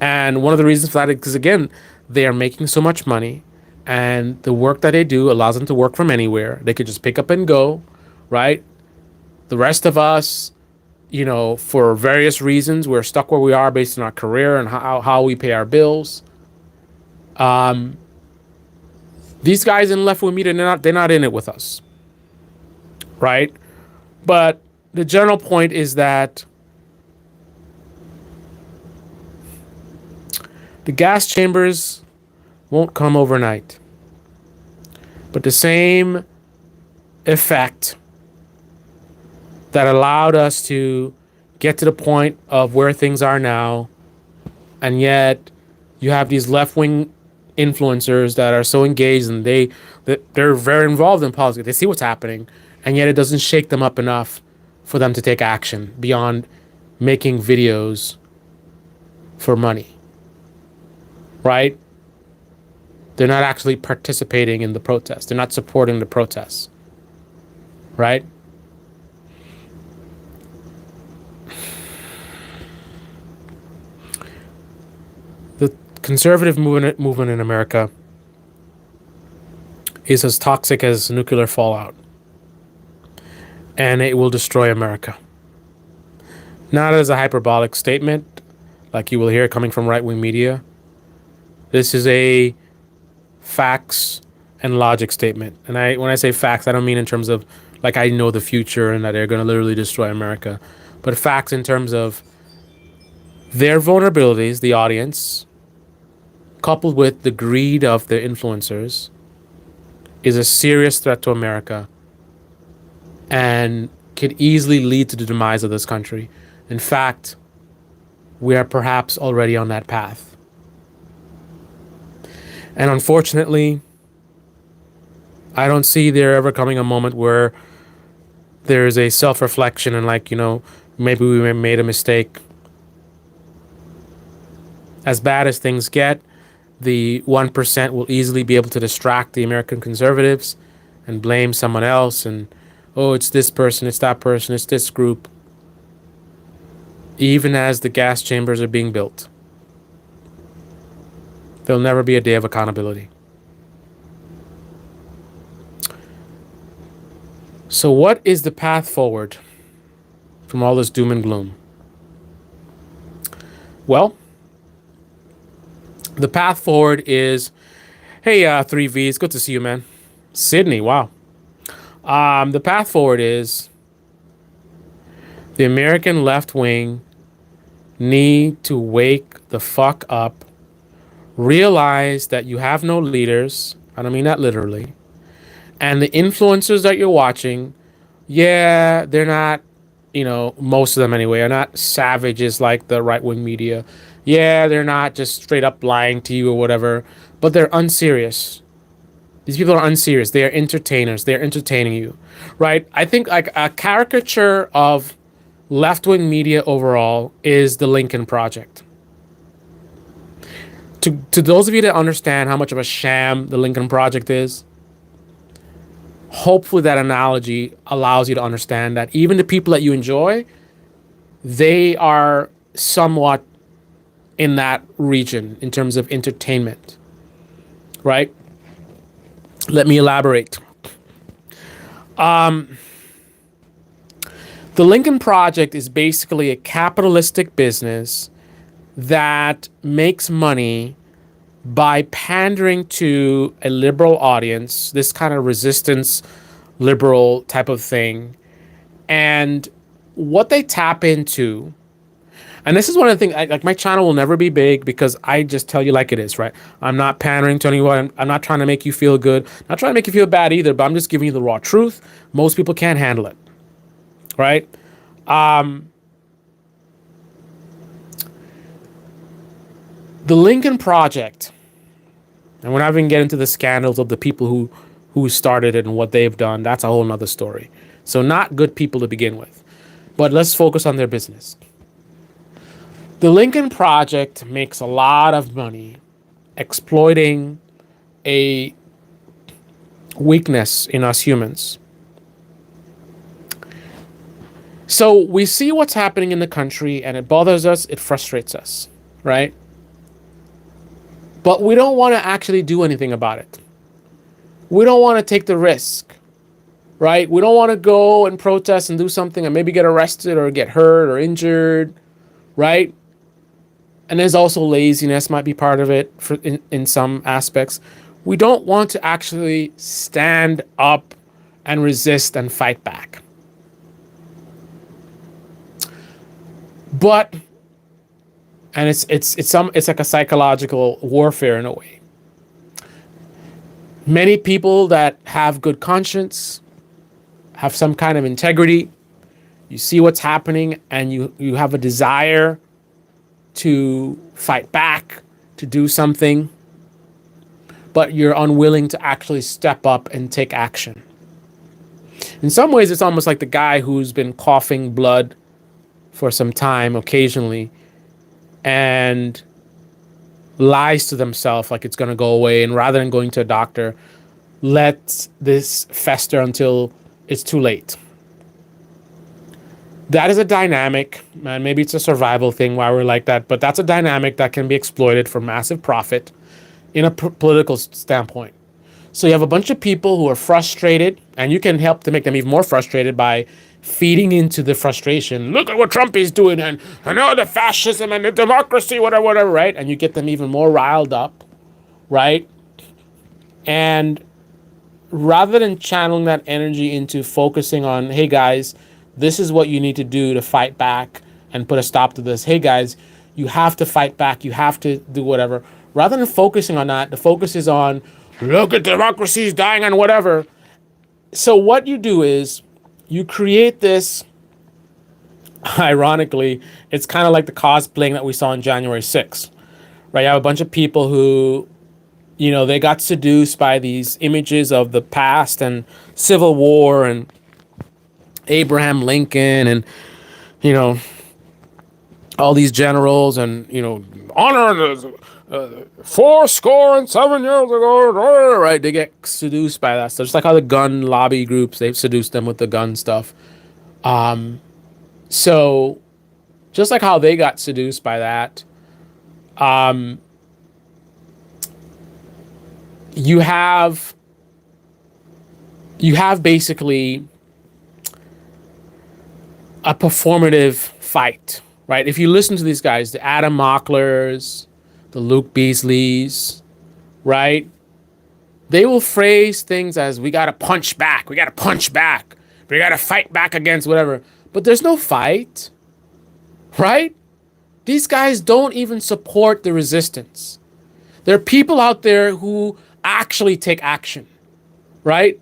And one of the reasons for that is because, again, they are making so much money, and the work that they do allows them to work from anywhere. They could just pick up and go, right? The rest of us, for various reasons, we're stuck where we are based on our career and how we pay our bills. These guys in left-wing media, they're not in it with us, right? But the general point is that the gas chambers won't come overnight. But the same effect that allowed us to get to the point of where things are now, and yet you have these left-wing influencers that are so engaged and they're very involved in politics. They see what's happening, and yet it doesn't shake them up enough for them to take action beyond making videos for money. Right? They're not actually participating in the protest. They're not supporting the protests. Right? The conservative movement in America is as toxic as nuclear fallout. And it will destroy America. not as a hyperbolic statement like you will hear coming from right-wing media. This is a facts and logic statement. And when I say facts, I don't mean in terms of like I know the future and that they're going to literally destroy America, but facts in terms of their vulnerabilities, the audience, coupled with the greed of the influencers, is a serious threat to America and could easily lead to the demise of this country. In fact, we are perhaps already on that path. And unfortunately, I don't see there ever coming a moment where there is a self-reflection and like, maybe we made a mistake. As bad as things get, the 1% will easily be able to distract the American conservatives and blame someone else and, oh, it's this person, it's that person, it's this group. Even as the gas chambers are being built, there'll never be a day of accountability. So what is the path forward from all this doom and gloom? Well, the path forward is, hey, 3Vs, good to see you, man. Sydney, wow. The path forward is the American left wing need to wake the fuck up, realize that you have no leaders. I don't mean that literally. And the influencers that you're watching, yeah, they're not, most of them anyway, are not savages like the right-wing media. Yeah, they're not just straight up lying to you or whatever, but they're unserious. These people are unserious. They are entertainers. They're entertaining you, right? I think like a caricature of left-wing media overall is the Lincoln Project. To those of you that understand how much of a sham the Lincoln Project is, hopefully that analogy allows you to understand that even the people that you enjoy, they are somewhat in that region in terms of entertainment, right? Let me elaborate. The Lincoln Project is basically a capitalistic business that makes money by pandering to a liberal audience, this kind of resistance liberal type of thing. And what they tap into, and this is one of the things, like my channel will never be big because I just tell you like it is, right? I'm not pandering to anyone. I'm not trying to make you feel good. Not trying to make you feel bad either, but I'm just giving you the raw truth. Most people can't handle it, right? The Lincoln Project, and we're not even getting into the scandals of the people who started it and what they've done. That's a whole nother story. So not good people to begin with. But let's focus on their business. The Lincoln Project makes a lot of money exploiting a weakness in us humans. So we see what's happening in the country and it bothers us, it frustrates us, right? But we don't want to actually do anything about it. We don't want to take the risk, right? We don't want to go and protest and do something and maybe get arrested or get hurt or injured, right? And there's also laziness might be part of it in some aspects. We don't want to actually stand up and resist and fight back. But, and it's like a psychological warfare in a way. Many people that have good conscience, have some kind of integrity, you see what's happening and you have a desire to fight back, to do something, but you're unwilling to actually step up and take action. In some ways, it's almost like the guy who's been coughing blood for some time occasionally and lies to themselves like it's going to go away, and rather than going to a doctor, lets this fester until it's too late. That is a dynamic, and maybe it's a survival thing why we're like that, but that's a dynamic that can be exploited for massive profit in a political standpoint. So you have a bunch of people who are frustrated, and you can help to make them even more frustrated by feeding into the frustration. Look at what Trump is doing, and all the fascism and the democracy, whatever, whatever, right? And you get them even more riled up, right? And rather than channeling that energy into focusing on, hey guys, this is what you need to do to fight back and put a stop to this. Hey guys, you have to fight back. You have to do whatever. Rather than focusing on that, the focus is on, look at democracy's dying and whatever. So what you do is you create this, ironically, it's kind of like the cosplaying that we saw on January 6th, right? You have a bunch of people who, they got seduced by these images of the past and Civil War and Abraham Lincoln and, all these generals and, honor four score and 7 years ago, right? They get seduced by that stuff. Just like how the gun lobby groups, they've seduced them with the gun stuff. So just like how they got seduced by that, you have basically a performative fight, right? If you listen to these guys, the Adam Mocklers, the Luke Beasleys, right? They will phrase things as, we got to punch back. We got to punch back. We got to fight back against whatever. But there's no fight, right? These guys don't even support the resistance. There are people out there who actually take action, right?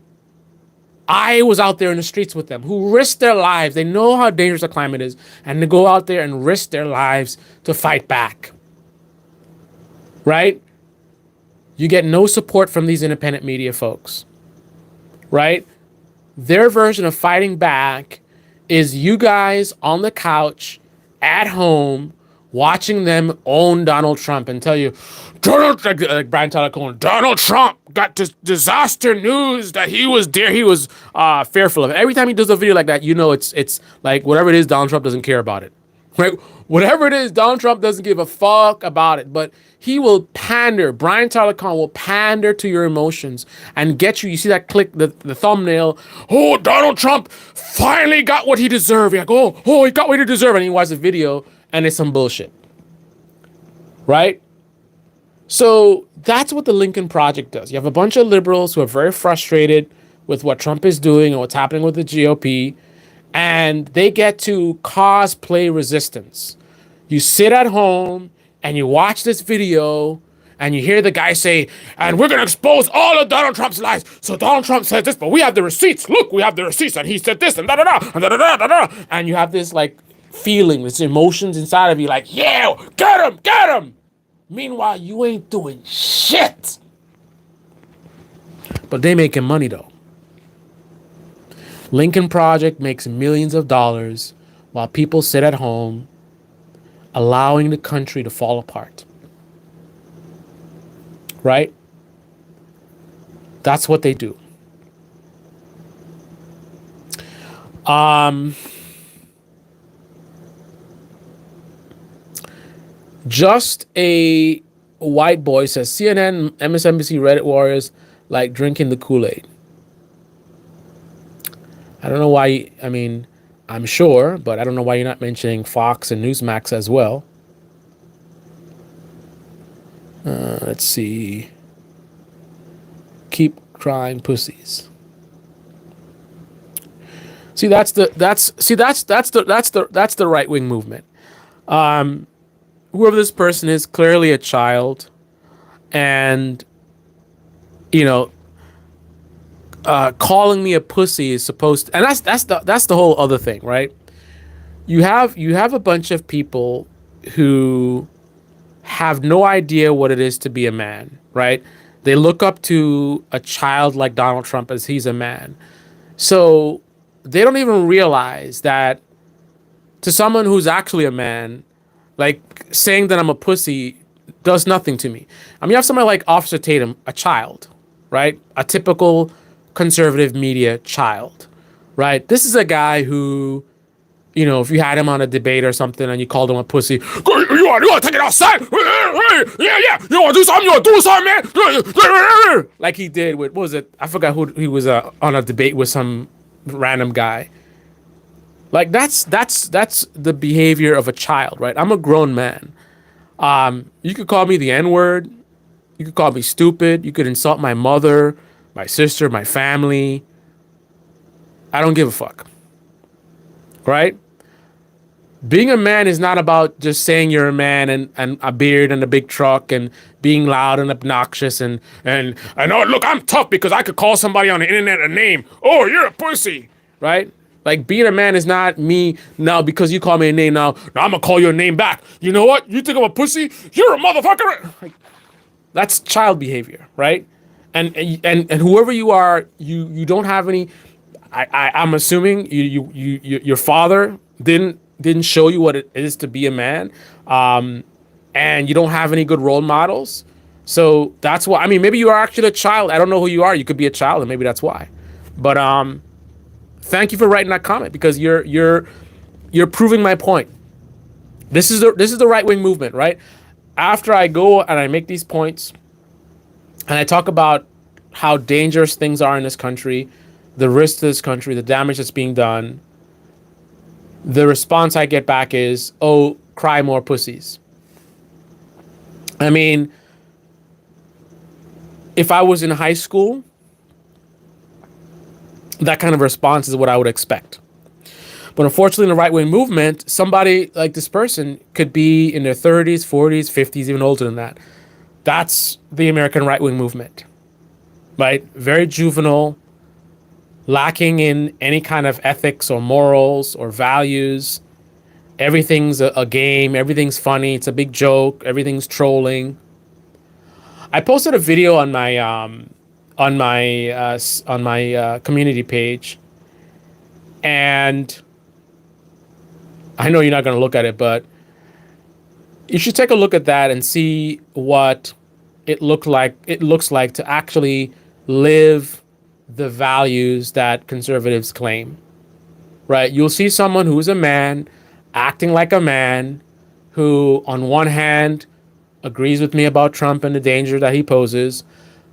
I was out there in the streets with them who risked their lives. They know how dangerous the climate is, and they go out there and risk their lives to fight back, right? You get no support from these independent media folks, right? Their version of fighting back is you guys on the couch at home watching them own Donald Trump and tell you, like Brian Tyler Cohen, Donald Trump got disaster news that he was fearful of. Every time he does a video like that, it's like whatever it is, Donald Trump doesn't care about it. Right? Whatever it is, Donald Trump doesn't give a fuck about it, but he will pander. Brian Tyler Cohen will pander to your emotions and get you. You see that click, the thumbnail. Oh, Donald Trump finally got what he deserved. You're like, oh, he got what he deserved. And he watches the video and it's some bullshit. Right? So that's what the Lincoln Project does. You have a bunch of liberals who are very frustrated with what Trump is doing and what's happening with the GOP. And they get to cosplay resistance. You sit at home and you watch this video and you hear the guy say, and we're going to expose all of Donald Trump's lies. So Donald Trump says this, but we have the receipts. Look, we have the receipts. And he said this and da-da-da, and da-da-da. And you have this like feeling, this emotions inside of you like, yeah, get him, get him. Meanwhile, you ain't doing shit. But they making money though. Lincoln Project makes millions of dollars while people sit at home allowing the country to fall apart. Right? That's what they do. Just a white boy says CNN, MSNBC, Reddit warriors like drinking the Kool-Aid. I don't know why. I mean, I'm sure, but I don't know why you're not mentioning Fox and Newsmax as well. Let's see. Keep crying pussies. See, that's the right wing movement. Whoever this person is, clearly a child, and calling me a pussy is supposed to, and that's the whole other thing, right? You have a bunch of people who have no idea what it is to be a man, right? They look up to a child like Donald Trump as he's a man. So they don't even realize that to someone who's actually a man, like saying that I'm a pussy does nothing to me. I mean, you have somebody like Officer Tatum, a child, right? A typical conservative media child, right? This is a guy who, if you had him on a debate or something and you called him a pussy, you want to take it outside? Yeah, yeah. You want to do something? You want to do something, man? Like he did with, what was it? I forgot who he was on a debate with some random guy. Like that's the behavior of a child, right? I'm a grown man. You could call me the N-word. You could call me stupid. You could insult my mother, my sister, my family. I don't give a fuck. Right? Being a man is not about just saying you're a man and a beard and a big truck and being loud and obnoxious and oh look, I'm tough because I could call somebody on the internet a name. Oh, you're a pussy. Right? Like being a man is not me now because you call me a name now I'm gonna call your name back. You know what? You think I'm a pussy? You're a motherfucker. Like, that's child behavior, right? And whoever you are, you don't have any. I'm assuming your father didn't show you what it is to be a man, and you don't have any good role models. So that's why. I mean, maybe you are actually a child. I don't know who you are. You could be a child, and maybe that's why. But thank you for writing that comment because you're proving my point. This is the right wing movement, right? After I go and I make these points, and I talk about how dangerous things are in this country, the risk to this country, the damage that's being done, the response I get back is, oh, cry more pussies. I mean, if I was in high school, that kind of response is what I would expect. But unfortunately, in the right-wing movement, somebody like this person could be in their 30s, 40s, 50s, even older than that. That's the American right-wing movement, right? Very juvenile, lacking in any kind of ethics or morals or values. Everything's a game. Everything's funny. It's a big joke. Everything's trolling. I posted a video on my community page, and I know you're not going to look at it, but you should take a look at that and see what it looks like to actually live the values that conservatives claim. Right? You'll see someone who's a man acting like a man who on one hand agrees with me about Trump and the danger that he poses,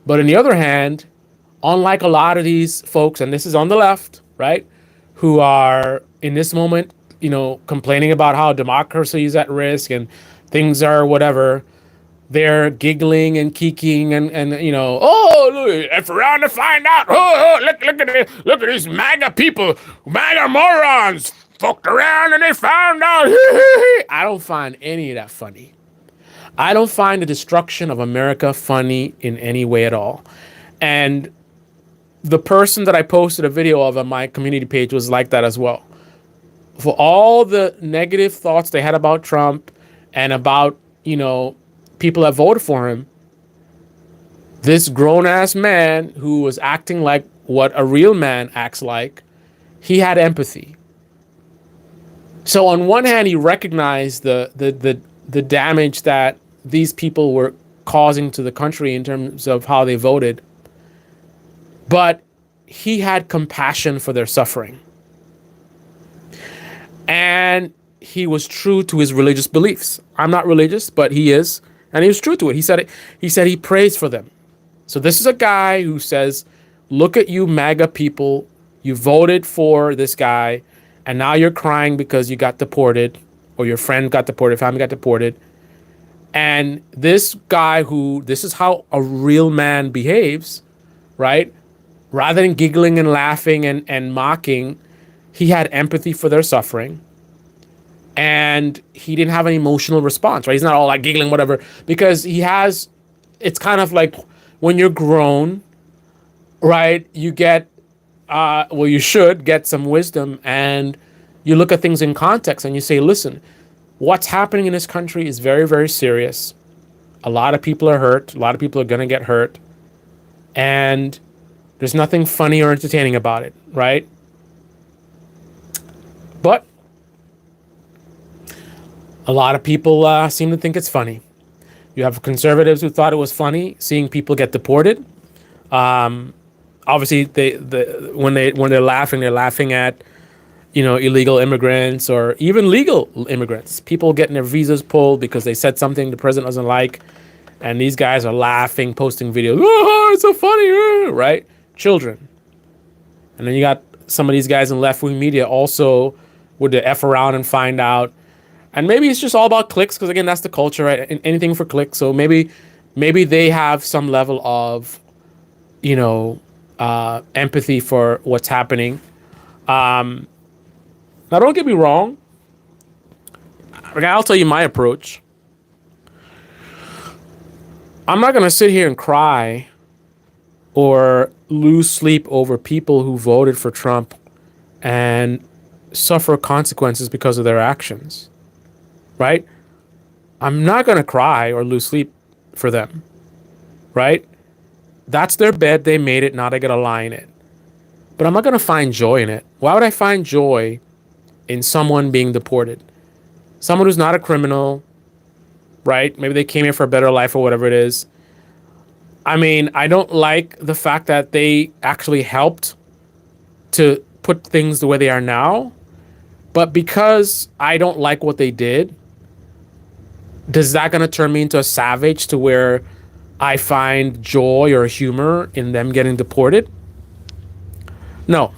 but on the other hand, unlike a lot of these folks, and this is on the left, right, who are in this moment, complaining about how democracy is at risk and things are whatever, they're giggling and kikiing and oh, look, if we're on to find out, look at these MAGA people, MAGA morons, fucked around and they found out. I don't find any of that funny. I don't find the destruction of America funny in any way at all. And the person that I posted a video of on my community page was like that as well. For all the negative thoughts they had about Trump and about, people that voted for him, this grown-ass man who was acting like what a real man acts like, he had empathy. So on one hand, he recognized the damage that these people were causing to the country in terms of how they voted, but he had compassion for their suffering. And he was true to his religious beliefs. I'm not religious, but he is. And he was true to it. He said he prays for them. So this is a guy who says, look at you MAGA people. You voted for this guy. And now you're crying because you got deported or your friend got deported, family got deported. And this guy this is how a real man behaves, right? Rather than giggling and laughing and mocking, he had empathy for their suffering, and he didn't have an emotional response, right? He's not all like giggling, whatever, because it's kind of like when you're grown, right? You get, you should get some wisdom, and you look at things in context and you say, listen, what's happening in this country is very, very serious. A lot of people are hurt. A lot of people are going to get hurt. And there's nothing funny or entertaining about it, right? But a lot of people seem to think it's funny. You have conservatives who thought it was funny seeing people get deported. Obviously, when they're laughing at illegal immigrants or even legal immigrants. People getting their visas pulled because they said something the president doesn't like, and these guys are laughing, posting videos. Oh, it's so funny, right? Children. And then you got some of these guys in left-wing media also would the F around and find out. And maybe it's just all about clicks, because again, that's the culture, right? Anything for clicks. So maybe they have some level of, empathy for what's happening. Now, don't get me wrong. I'll tell you my approach. I'm not going to sit here and cry or lose sleep over people who voted for Trump and suffer consequences because of their actions, right? I'm not going to cry or lose sleep for them, right? That's their bed. They made it. Now they got to lie in it. But I'm not going to find joy in it. Why would I find joy in someone being deported? Someone who's not a criminal, right? Maybe they came here for a better life or whatever it is. I mean, I don't like the fact that they actually helped to put things the way they are now. But because I don't like what they did, does that going to turn me into a savage to where I find joy or humor in them getting deported? No.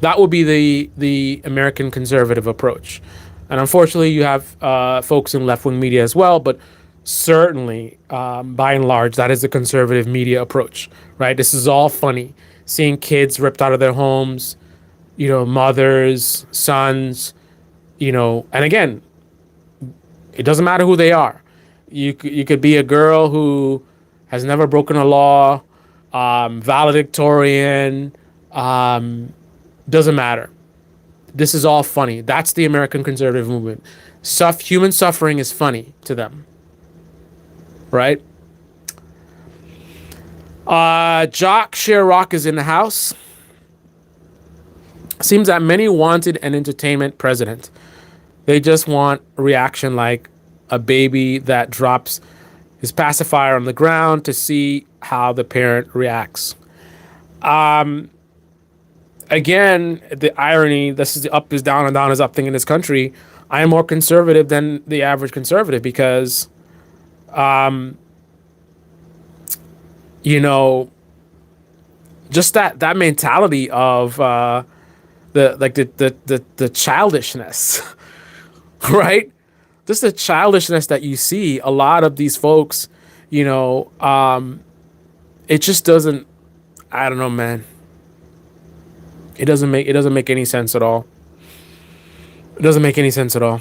That would be the American conservative approach. And unfortunately, you have folks in left-wing media as well, but certainly, by and large, that is the conservative media approach, right? This is all funny. Seeing kids ripped out of their homes, mothers, sons, and again, it doesn't matter who they are. You could be a girl who has never broken a law, valedictorian, doesn't matter. This is all funny. That's the American conservative movement. Human suffering is funny to them, right? Jock Sherrock is in the house. Seems that many wanted an entertainment president. They just want a reaction like a baby that drops his pacifier on the ground to see how the parent reacts. Again, the irony, this is the up is down and down is up thing in this country. I am more conservative than the average conservative because, just that mentality of the childishness, right? Just the childishness that you see a lot of these folks, it just doesn't, I don't know, man. It doesn't make any sense at all. It doesn't make any sense at all.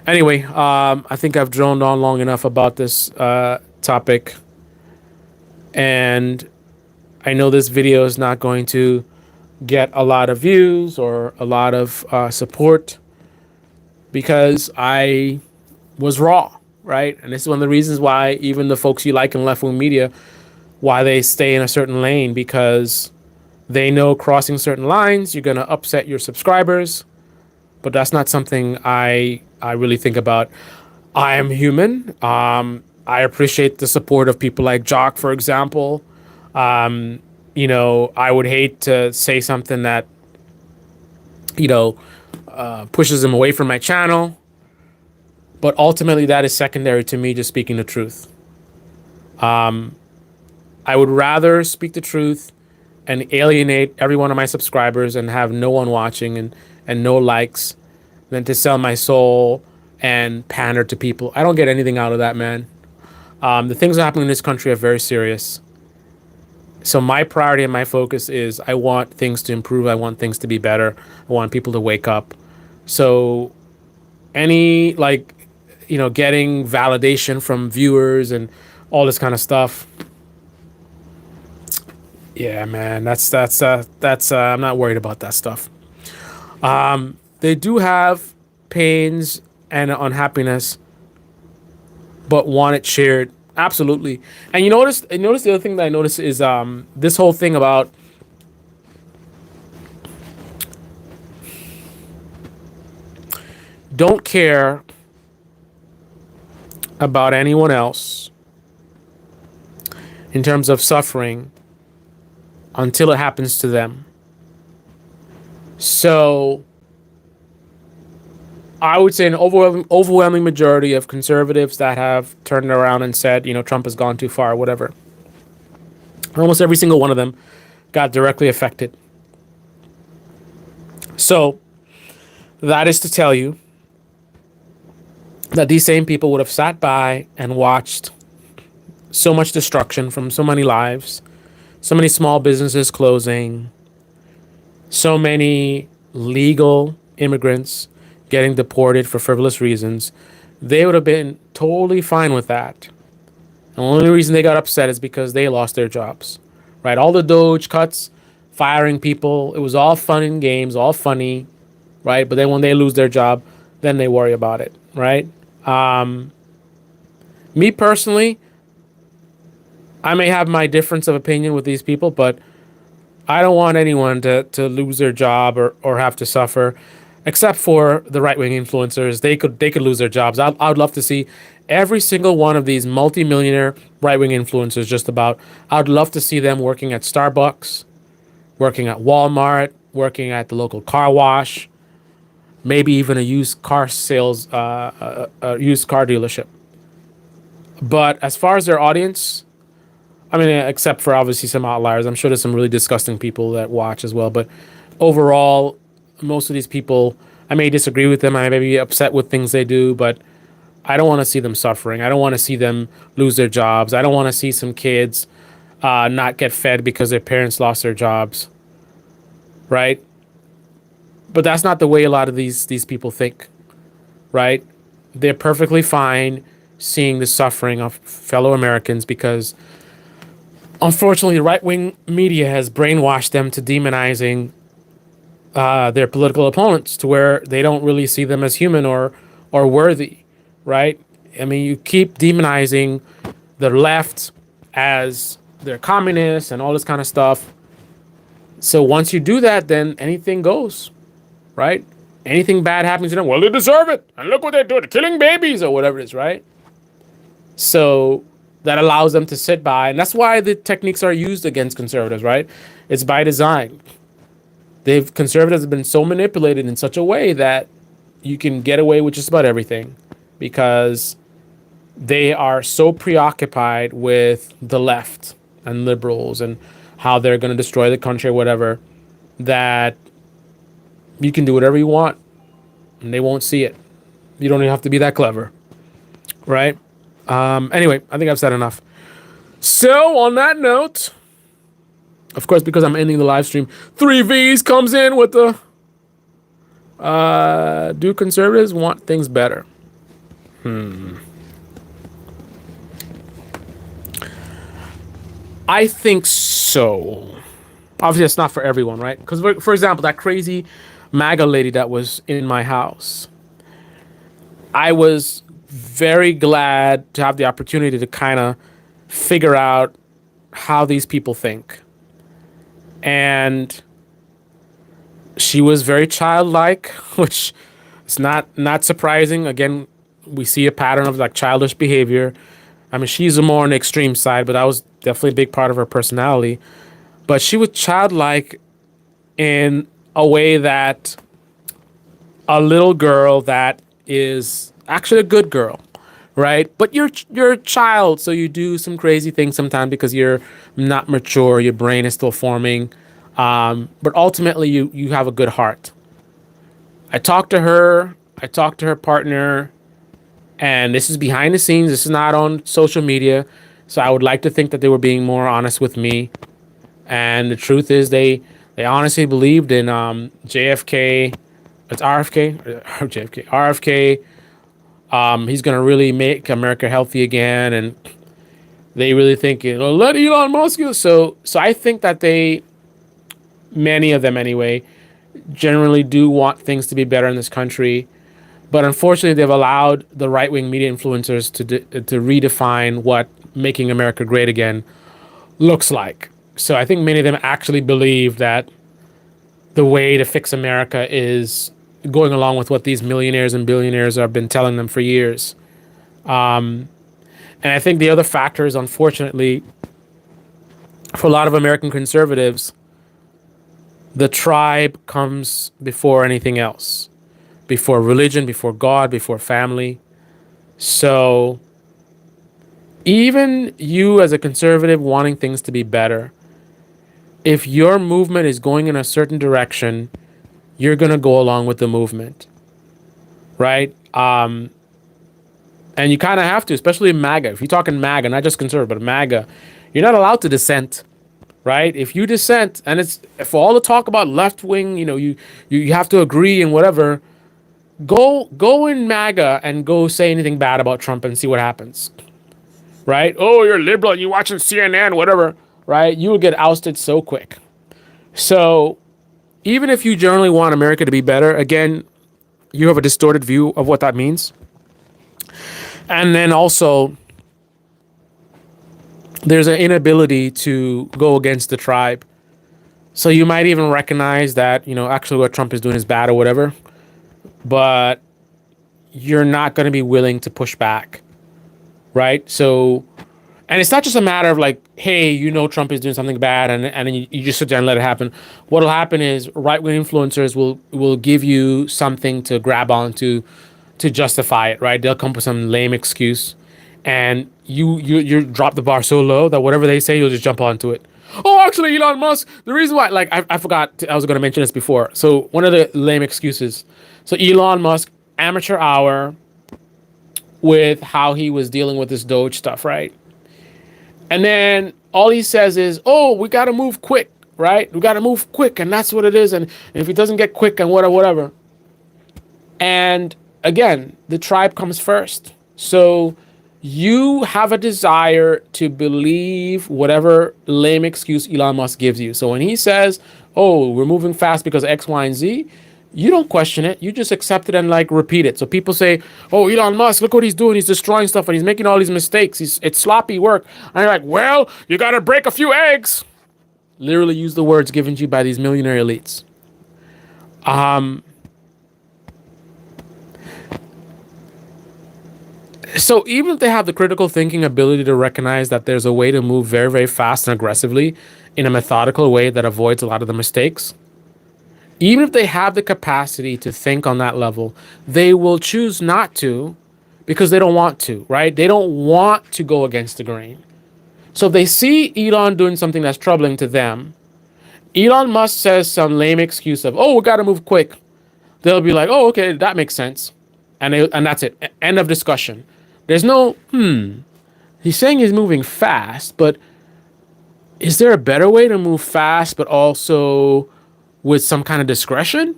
Anyway, I think I've droned on long enough about this topic, and I know this video is not going to get a lot of views or a lot of support because I was raw, right? And this is one of the reasons why even the folks you like in left-wing media, why they stay in a certain lane, because they know crossing certain lines, you're going to upset your subscribers. But that's not something I really think about. I am human. I appreciate the support of people like Jock, for example. I would hate to say something that, pushes them away from my channel. But ultimately, that is secondary to me just speaking the truth. I would rather speak the truth and alienate every one of my subscribers and have no one watching and no likes than to sell my soul and pander to people. I don't get anything out of that, man. The things that happen in this country are very serious. So my priority and my focus is I want things to improve. I want things to be better. I want people to wake up. So any getting validation from viewers and all this kind of stuff, yeah, man, that's I'm not worried about that stuff. They do have pains and unhappiness, but want it shared. Absolutely. And you notice the other thing that I noticed is this whole thing about don't care about anyone else in terms of suffering until it happens to them. So I would say an overwhelming majority of conservatives that have turned around and said, Trump has gone too far, whatever. Almost every single one of them got directly affected. So that is to tell you that these same people would have sat by and watched so much destruction from so many lives, so many small businesses closing, so many legal immigrants getting deported for frivolous reasons. They would have been totally fine with that. The only reason they got upset is because they lost their jobs, right? All the Doge cuts, firing people, it was all fun and games, all funny, right? But then when they lose their job, then they worry about it, right? Me personally, I may have my difference of opinion with these people, but I don't want anyone to lose their job or have to suffer, except for the right wing influencers. They could lose their jobs. I would love to see every single one of these multimillionaire right wing influencers. Just about, I'd love to see them working at Starbucks, working at Walmart, working at the local car wash, maybe even a used car sales, a used car dealership. But as far as their audience, I mean, except for obviously some outliers, I'm sure there's some really disgusting people that watch as well. But overall, most of these people, I may disagree with them. I may be upset with things they do, but I don't want to see them suffering. I don't want to see them lose their jobs. I don't want to see some kids not get fed because their parents lost their jobs, right? But that's not the way a lot of these people think, right? They're perfectly fine seeing the suffering of fellow Americans because unfortunately, the right wing media has brainwashed them to demonizing their political opponents to where they don't really see them as human or worthy, right? I mean, you keep demonizing the left as they're communists and all this kind of stuff. So once you do that, then anything goes, right? Anything bad happens to them, well, they deserve it. And look what they're doing, they're killing babies or whatever it is, right? So that allows them to sit by. And that's why the techniques are used against conservatives, right? It's by design. Conservatives have been so manipulated in such a way that you can get away with just about everything because they are so preoccupied with the left and liberals and how they're going to destroy the country or whatever that you can do whatever you want and they won't see it. You don't even have to be that clever, right? Anyway, I think I've said enough. So on that note, of course, because I'm ending the live stream, 3Vs comes in with the do conservatives want things better? I think so. Obviously, it's not for everyone, right? Because, for example, that crazy MAGA lady that was in my house, I was very glad to have the opportunity to kind of figure out how these people think. And she was very childlike, which is not surprising. Again, we see a pattern of like childish behavior. I mean, she's more on the extreme side, but that was definitely a big part of her personality. But she was childlike in a way that a little girl that is actually a good girl, right? But you're a child, so you do some crazy things sometimes because you're not mature, your brain is still forming. But ultimately, you have a good heart. I talked to her partner, and this is behind the scenes. This is not on social media. So I would like to think that they were being more honest with me. And the truth is, they honestly believed in JFK. It's RFK or JFK. RFK. He's gonna really make America healthy again, and they really think let Elon Musk go. So I think that many of them anyway, generally do want things to be better in this country. But unfortunately, they've allowed the right-wing media influencers to redefine what making America great again looks like. So I think many of them actually believe that the way to fix America is going along with what these millionaires and billionaires have been telling them for years. And I think the other factor is, unfortunately, for a lot of American conservatives, The tribe comes before anything else, before religion, before God, before family. So even you as a conservative wanting things to be better, if your movement is going in a certain direction, you're going to go along with the movement, right? And you kind of have to, especially in MAGA. If you're talking MAGA, not just conservative, but MAGA, you're not allowed to dissent, right? If you dissent, and it's for all the talk about left wing, you have to agree and whatever. Go in MAGA and go say anything bad about Trump and see what happens, right? Oh, you're liberal and you're watching CNN, whatever, right? You will get ousted so quick. So even if you generally want America to be better, again, you have a distorted view of what that means. And then also, there's an inability to go against the tribe. So you might even recognize that, actually what Trump is doing is bad or whatever, but you're not going to be willing to push back, right? So, and it's not just a matter of like, hey, Trump is doing something bad, and then you just sit there and let it happen. What'll happen is right wing influencers will give you something to grab onto to justify it, right? They'll come up with some lame excuse, and you drop the bar so low that whatever they say, you'll just jump onto it. Oh, actually, Elon Musk. The reason why, like, I forgot I was going to mention this before. So one of the lame excuses. So Elon Musk amateur hour with how he was dealing with this Doge stuff, right? And then all he says is, "Oh, we got to move quick, right? We got to move quick, and that's what it is. And if it doesn't get quick and whatever." And again, the tribe comes first. So you have a desire to believe whatever lame excuse Elon Musk gives you. So when he says, "Oh, we're moving fast because X, Y, and Z," you don't question it. You just accept it and like repeat it. So people say, "Oh, Elon Musk, look what he's doing. He's destroying stuff and he's making all these mistakes. It's sloppy work." And you're like, "Well, you got to break a few eggs." Literally use the words given to you by these millionaire elites. So even if they have the critical thinking ability to recognize that there's a way to move very, very fast and aggressively in a methodical way that avoids a lot of the mistakes, even if they have the capacity to think on that level, they will choose not to because they don't want to, right? They don't want to go against the grain. So if they see Elon doing something that's troubling to them, Elon Musk says some lame excuse of, "Oh, we got to move quick." They'll be like, "Oh, okay, that makes sense." And that's it. End of discussion. There's no, he's saying he's moving fast, but is there a better way to move fast, but also with some kind of discretion?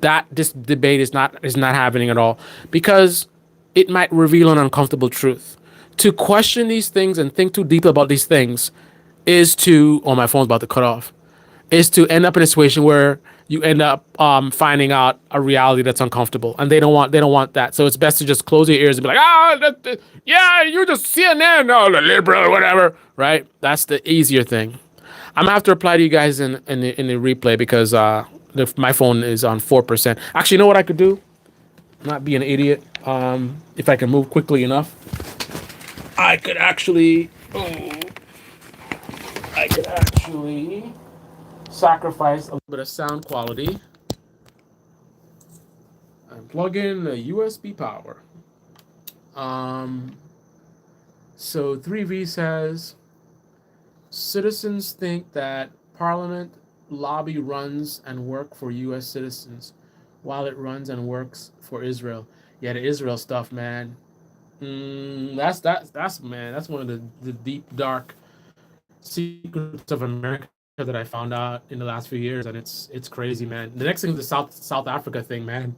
That this debate is not happening at all because it might reveal an uncomfortable truth. To question these things and think too deeply about these things is to, oh, my phone's about to cut off, is to end up in a situation where you end up finding out a reality that's uncomfortable, and they don't want that. So it's best to just close your ears and be like, yeah, you're just CNN, oh, the liberal, whatever, right? That's the easier thing. I'm gonna have to reply to you guys in the replay because my phone is on 4%. Actually, you know what I could do? Not be an idiot. If I can move quickly enough, I could actually. Oh, I could actually sacrifice a little bit of sound quality and plug in the USB power. So 3V says citizens think that Parliament lobby runs and work for U.S. citizens, while it runs and works for Israel. Yeah, the Israel stuff, man. That's man. That's one of the deep dark secrets of America that I found out in the last few years, and it's crazy, man. The next thing is the South Africa thing, man.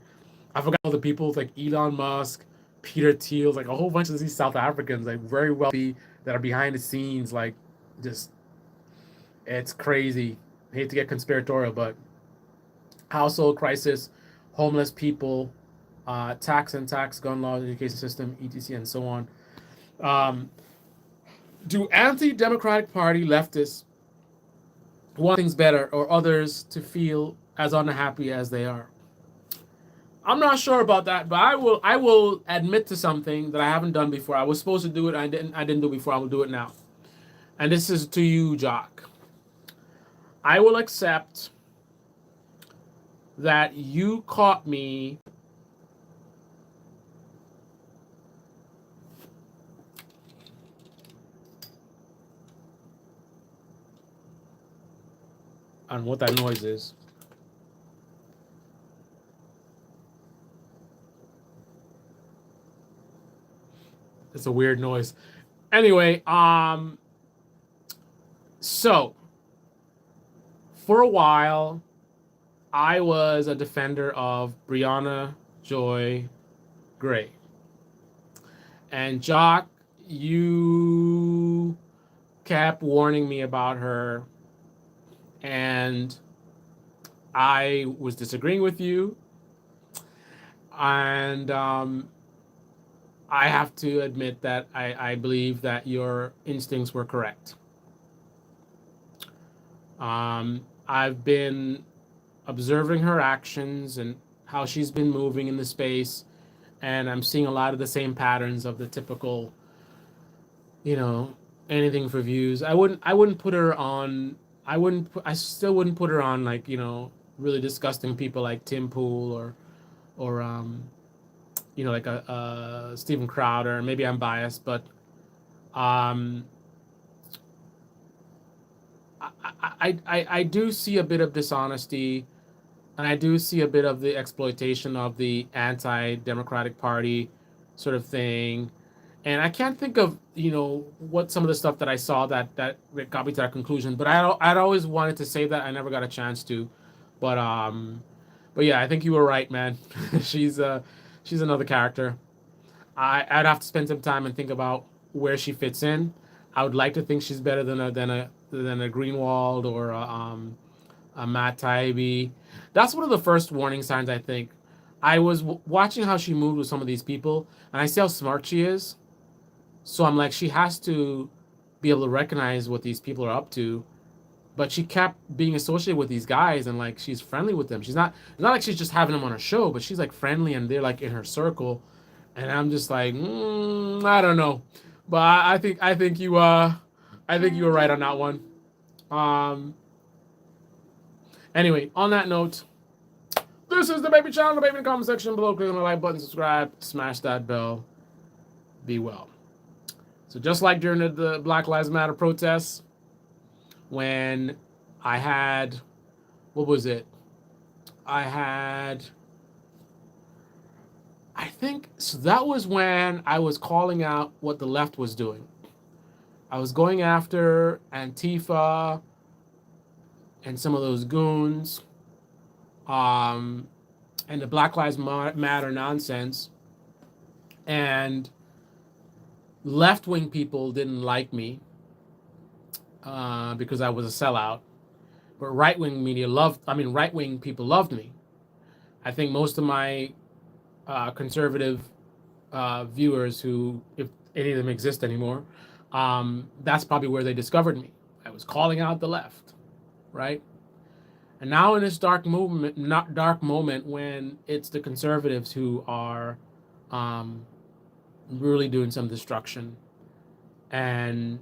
I forgot all the people like Elon Musk, Peter Thiel, like a whole bunch of these South Africans, like very wealthy that are behind the scenes, like just it's crazy. I hate to get conspiratorial, but household crisis, homeless people, tax, gun laws, education system, etc., and so on. Do anti-democratic party leftists want things better or others to feel as unhappy as they are? I'm not sure about that, but I will admit to something that I haven't done before. I was supposed to do it, I didn't do it before. I will do it now. And this is to you, Jock. I will accept that you caught me on what that noise is. It's a weird noise. Anyway, so for a while, I was a defender of Brianna Joy Gray. And Jock, you kept warning me about her, and I was disagreeing with you. And I have to admit that I believe that your instincts were correct. I've been observing her actions and how she's been moving in the space, and I'm seeing a lot of the same patterns of the typical, you know, anything for views. I wouldn't put her on. I still wouldn't put her on like really disgusting people like Tim Pool or like a Steven Crowder. Maybe I'm biased, but um, I do see a bit of dishonesty, and I do see a bit of the exploitation of the anti-democratic party sort of thing. And I can't think of what some of the stuff that I saw that got me to that conclusion. But I'd always wanted to say that I never got a chance to. But but yeah, I think you were right, man. she's uh she's another character. I'd have to spend some time and think about where she fits in. I would like to think she's better than a Greenwald or a Matt Taibbi. That's one of the first warning signs, I think. I was watching how she moved with some of these people, and I see how smart she is. So I'm like, she has to be able to recognize what these people are up to. But she kept being associated with these guys, and like she's friendly with them. She's not it's not like she's just having them on a show, but she's like friendly, and they're like in her circle. And I'm just like, I don't know, but I think you were right on that one. Um. Anyway, on that note, this is the Baby Channel. The Baby in the comment section below. Click on the like button, subscribe, smash that bell. Be well. So just like during the Black Lives Matter protests, when I had, what was it? I think, so that was when I was calling out what the left was doing. I was going after Antifa and some of those goons, and the Black Lives Matter nonsense. And left wing people didn't like me because I was a sellout. But right wing right wing people loved me. I think most of my conservative viewers, who, if any of them exist anymore, that's probably where they discovered me. I was calling out the left, right? And now in this dark moment when it's the conservatives who are um, really doing some destruction, and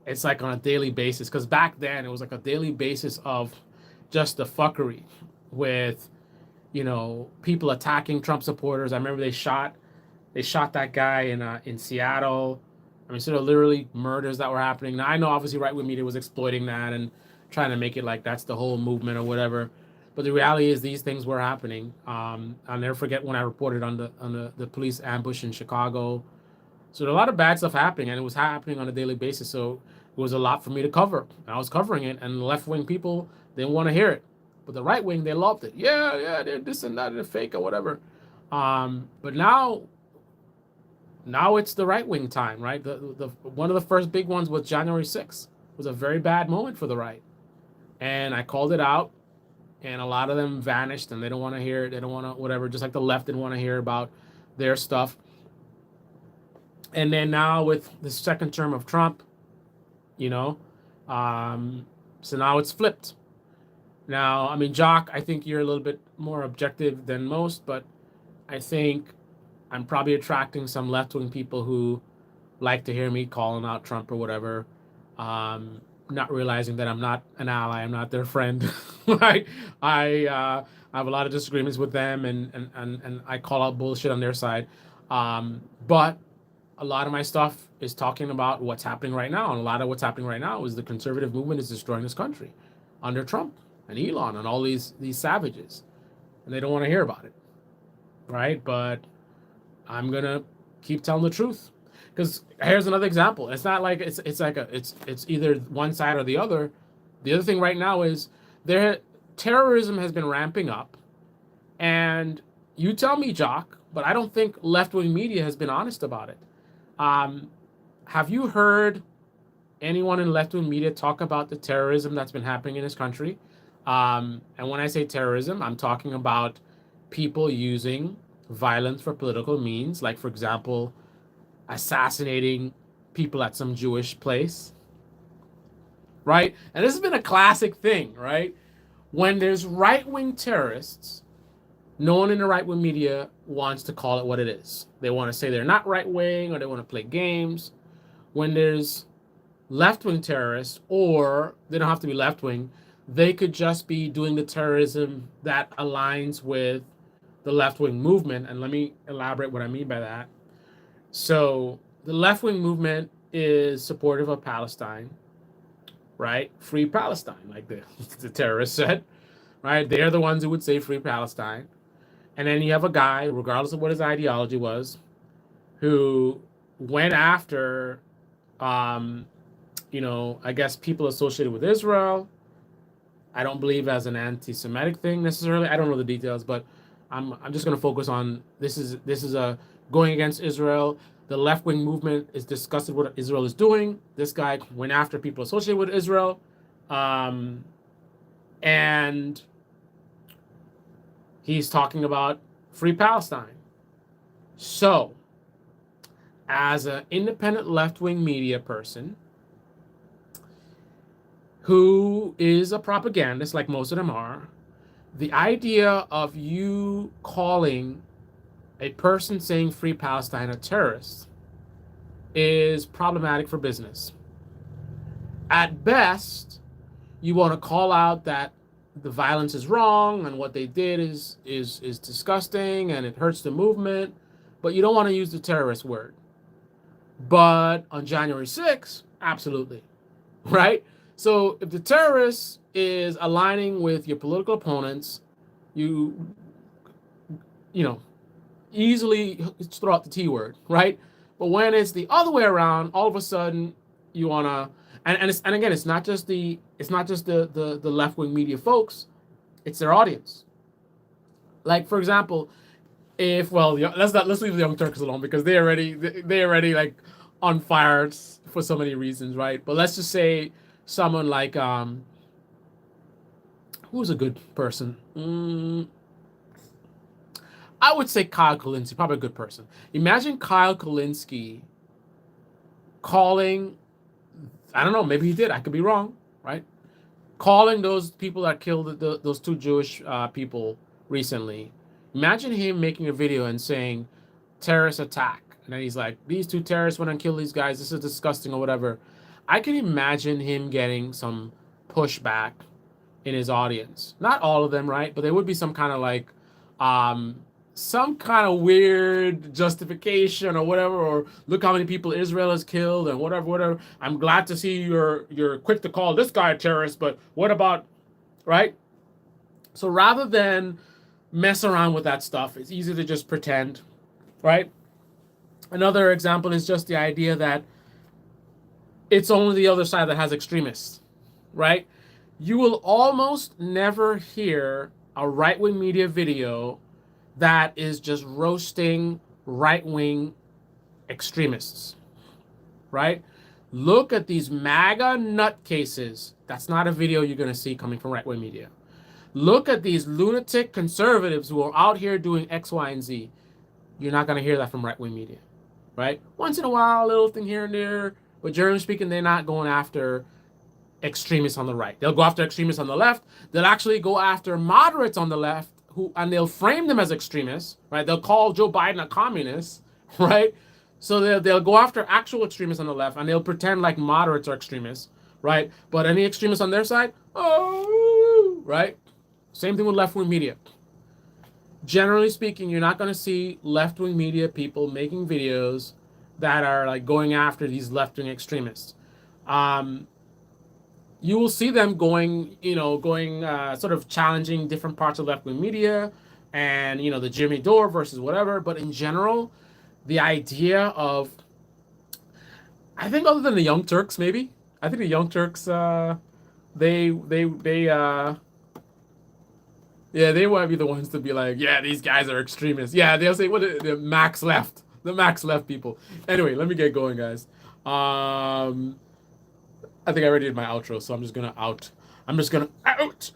it's like on a daily basis. Because back then it was like a daily basis of just the fuckery with people attacking Trump supporters. I remember they shot that guy in Seattle. I mean, sort of literally murders that were happening. Now I know obviously right wing media was exploiting that and trying to make it like that's the whole movement or whatever. But the reality is these things were happening. I'll never forget when I reported on the police ambush in Chicago. So there was a lot of bad stuff happening, and it was happening on a daily basis. So it was a lot for me to cover. And I was covering it, and the left wing people didn't want to hear it, but the right wing, they loved it. Yeah, yeah, they're this and that, they're fake or whatever. But now it's the right wing time, right? The one of the first big ones was January 6th. It was a very bad moment for the right, and I called it out, and a lot of them vanished, and they don't want to hear it. They don't want to whatever. Just like the left didn't want to hear about their stuff. And then now with the second term of Trump, you know, so now it's flipped. Now, I mean, Jock, I think you're a little bit more objective than most, but I think I'm probably attracting some left wing people who like to hear me calling out Trump or whatever. not realizing that I'm not an ally, I'm not their friend. Right? I have a lot of disagreements with them, and I call out bullshit on their side. But a lot of my stuff is talking about what's happening right now, and a lot of what's happening right now is the conservative movement is destroying this country under Trump and Elon and all these savages, and they don't want to hear about it, right? But I'm gonna keep telling the truth. Because here's another example. It's not like it's either one side or the other. The other thing right now is there terrorism has been ramping up, and you tell me, Jock, but I don't think left wing media has been honest about it. Um, have you heard anyone in left wing media talk about the terrorism that's been happening in this country? And when I say terrorism, I'm talking about people using violence for political means, like, for example, assassinating people at some Jewish place, right? And this has been a classic thing, right? When there's right wing terrorists, no one in the right wing media wants to call it what it is. They want to say they're not right wing or they want to play games. When there's left wing terrorists, or they don't have to be left wing, they could just be doing the terrorism that aligns with the left wing movement. And let me elaborate what I mean by that. So the left wing movement is supportive of Palestine, right? Free Palestine, like the terrorists said, right? They're the ones who would say free Palestine. And then you have a guy, regardless of what his ideology was, who went after, I guess people associated with Israel. I don't believe as an anti-Semitic thing necessarily. I don't know the details, but I'm just going to focus on this is a going against Israel. The left-wing movement is disgusted with what Israel is doing. This guy went after people associated with Israel, and he's talking about free Palestine. So, as an independent left-wing media person who is a propagandist, like most of them are, the idea of you calling a person saying free Palestine a terrorist is problematic for business. At best, you want to call out that the violence is wrong and what they did is disgusting and it hurts the movement, but you don't want to use the terrorist word. But on January 6th, absolutely, right? So if the terrorist is aligning with your political opponents, you easily throw out the T word, right? But when it's the other way around, all of a sudden you wanna and again, it's not just the left wing media folks, it's their audience. Like, for example, let's leave the Young Turks alone because they already like on fire for so many reasons, right? But let's just say someone like who's a good person? I would say Kyle Kulinski, probably a good person. Imagine Kyle Kulinski calling, I don't know, maybe he did, I could be wrong, right? Calling those people that killed those two Jewish people recently. Imagine him making a video and saying, terrorist attack. And then he's like, these two terrorists went and killed these guys. This is disgusting or whatever. I can imagine him getting some pushback in his audience. Not all of them, right? But there would be some kind of like, some kind of weird justification or whatever, or look how many people Israel has killed and whatever. I'm glad to see you're quick to call this guy a terrorist, but what about, right? So rather than mess around with that stuff, it's easy to just pretend, right? Another example is just the idea that it's only the other side that has extremists, right? You will almost never hear a right-wing media video that is just roasting right-wing extremists, right? Look at these MAGA nutcases. That's not a video you're going to see coming from right-wing media. Look at these lunatic conservatives who are out here doing X, Y, and Z. You're not going to hear that from right-wing media, right? Once in a while, a little thing here and there, but generally speaking, they're not going after extremists on the right. They'll go after extremists on the left. They'll actually go after moderates on the left, and they'll frame them as extremists, right? They'll call Joe Biden a communist, right? So they'll go after actual extremists on the left, and they'll pretend like moderates are extremists. right? But any extremists on their side, oh, right? Same thing with left wing media. Generally speaking, you're not going to see left wing media people making videos that are like going after these left wing extremists. Um, you will see them going, going sort of challenging different parts of left wing media, and the Jimmy Dore versus whatever. But in general, the idea of, I think, other than the Young Turks, maybe I think the Young Turks, they yeah, they want to be the ones to be like, yeah, these guys are extremists. Yeah, they'll say what the max left, the max left people. Anyway, let me get going, guys. I think I already did my outro, so I'm just gonna out. I'm just gonna out.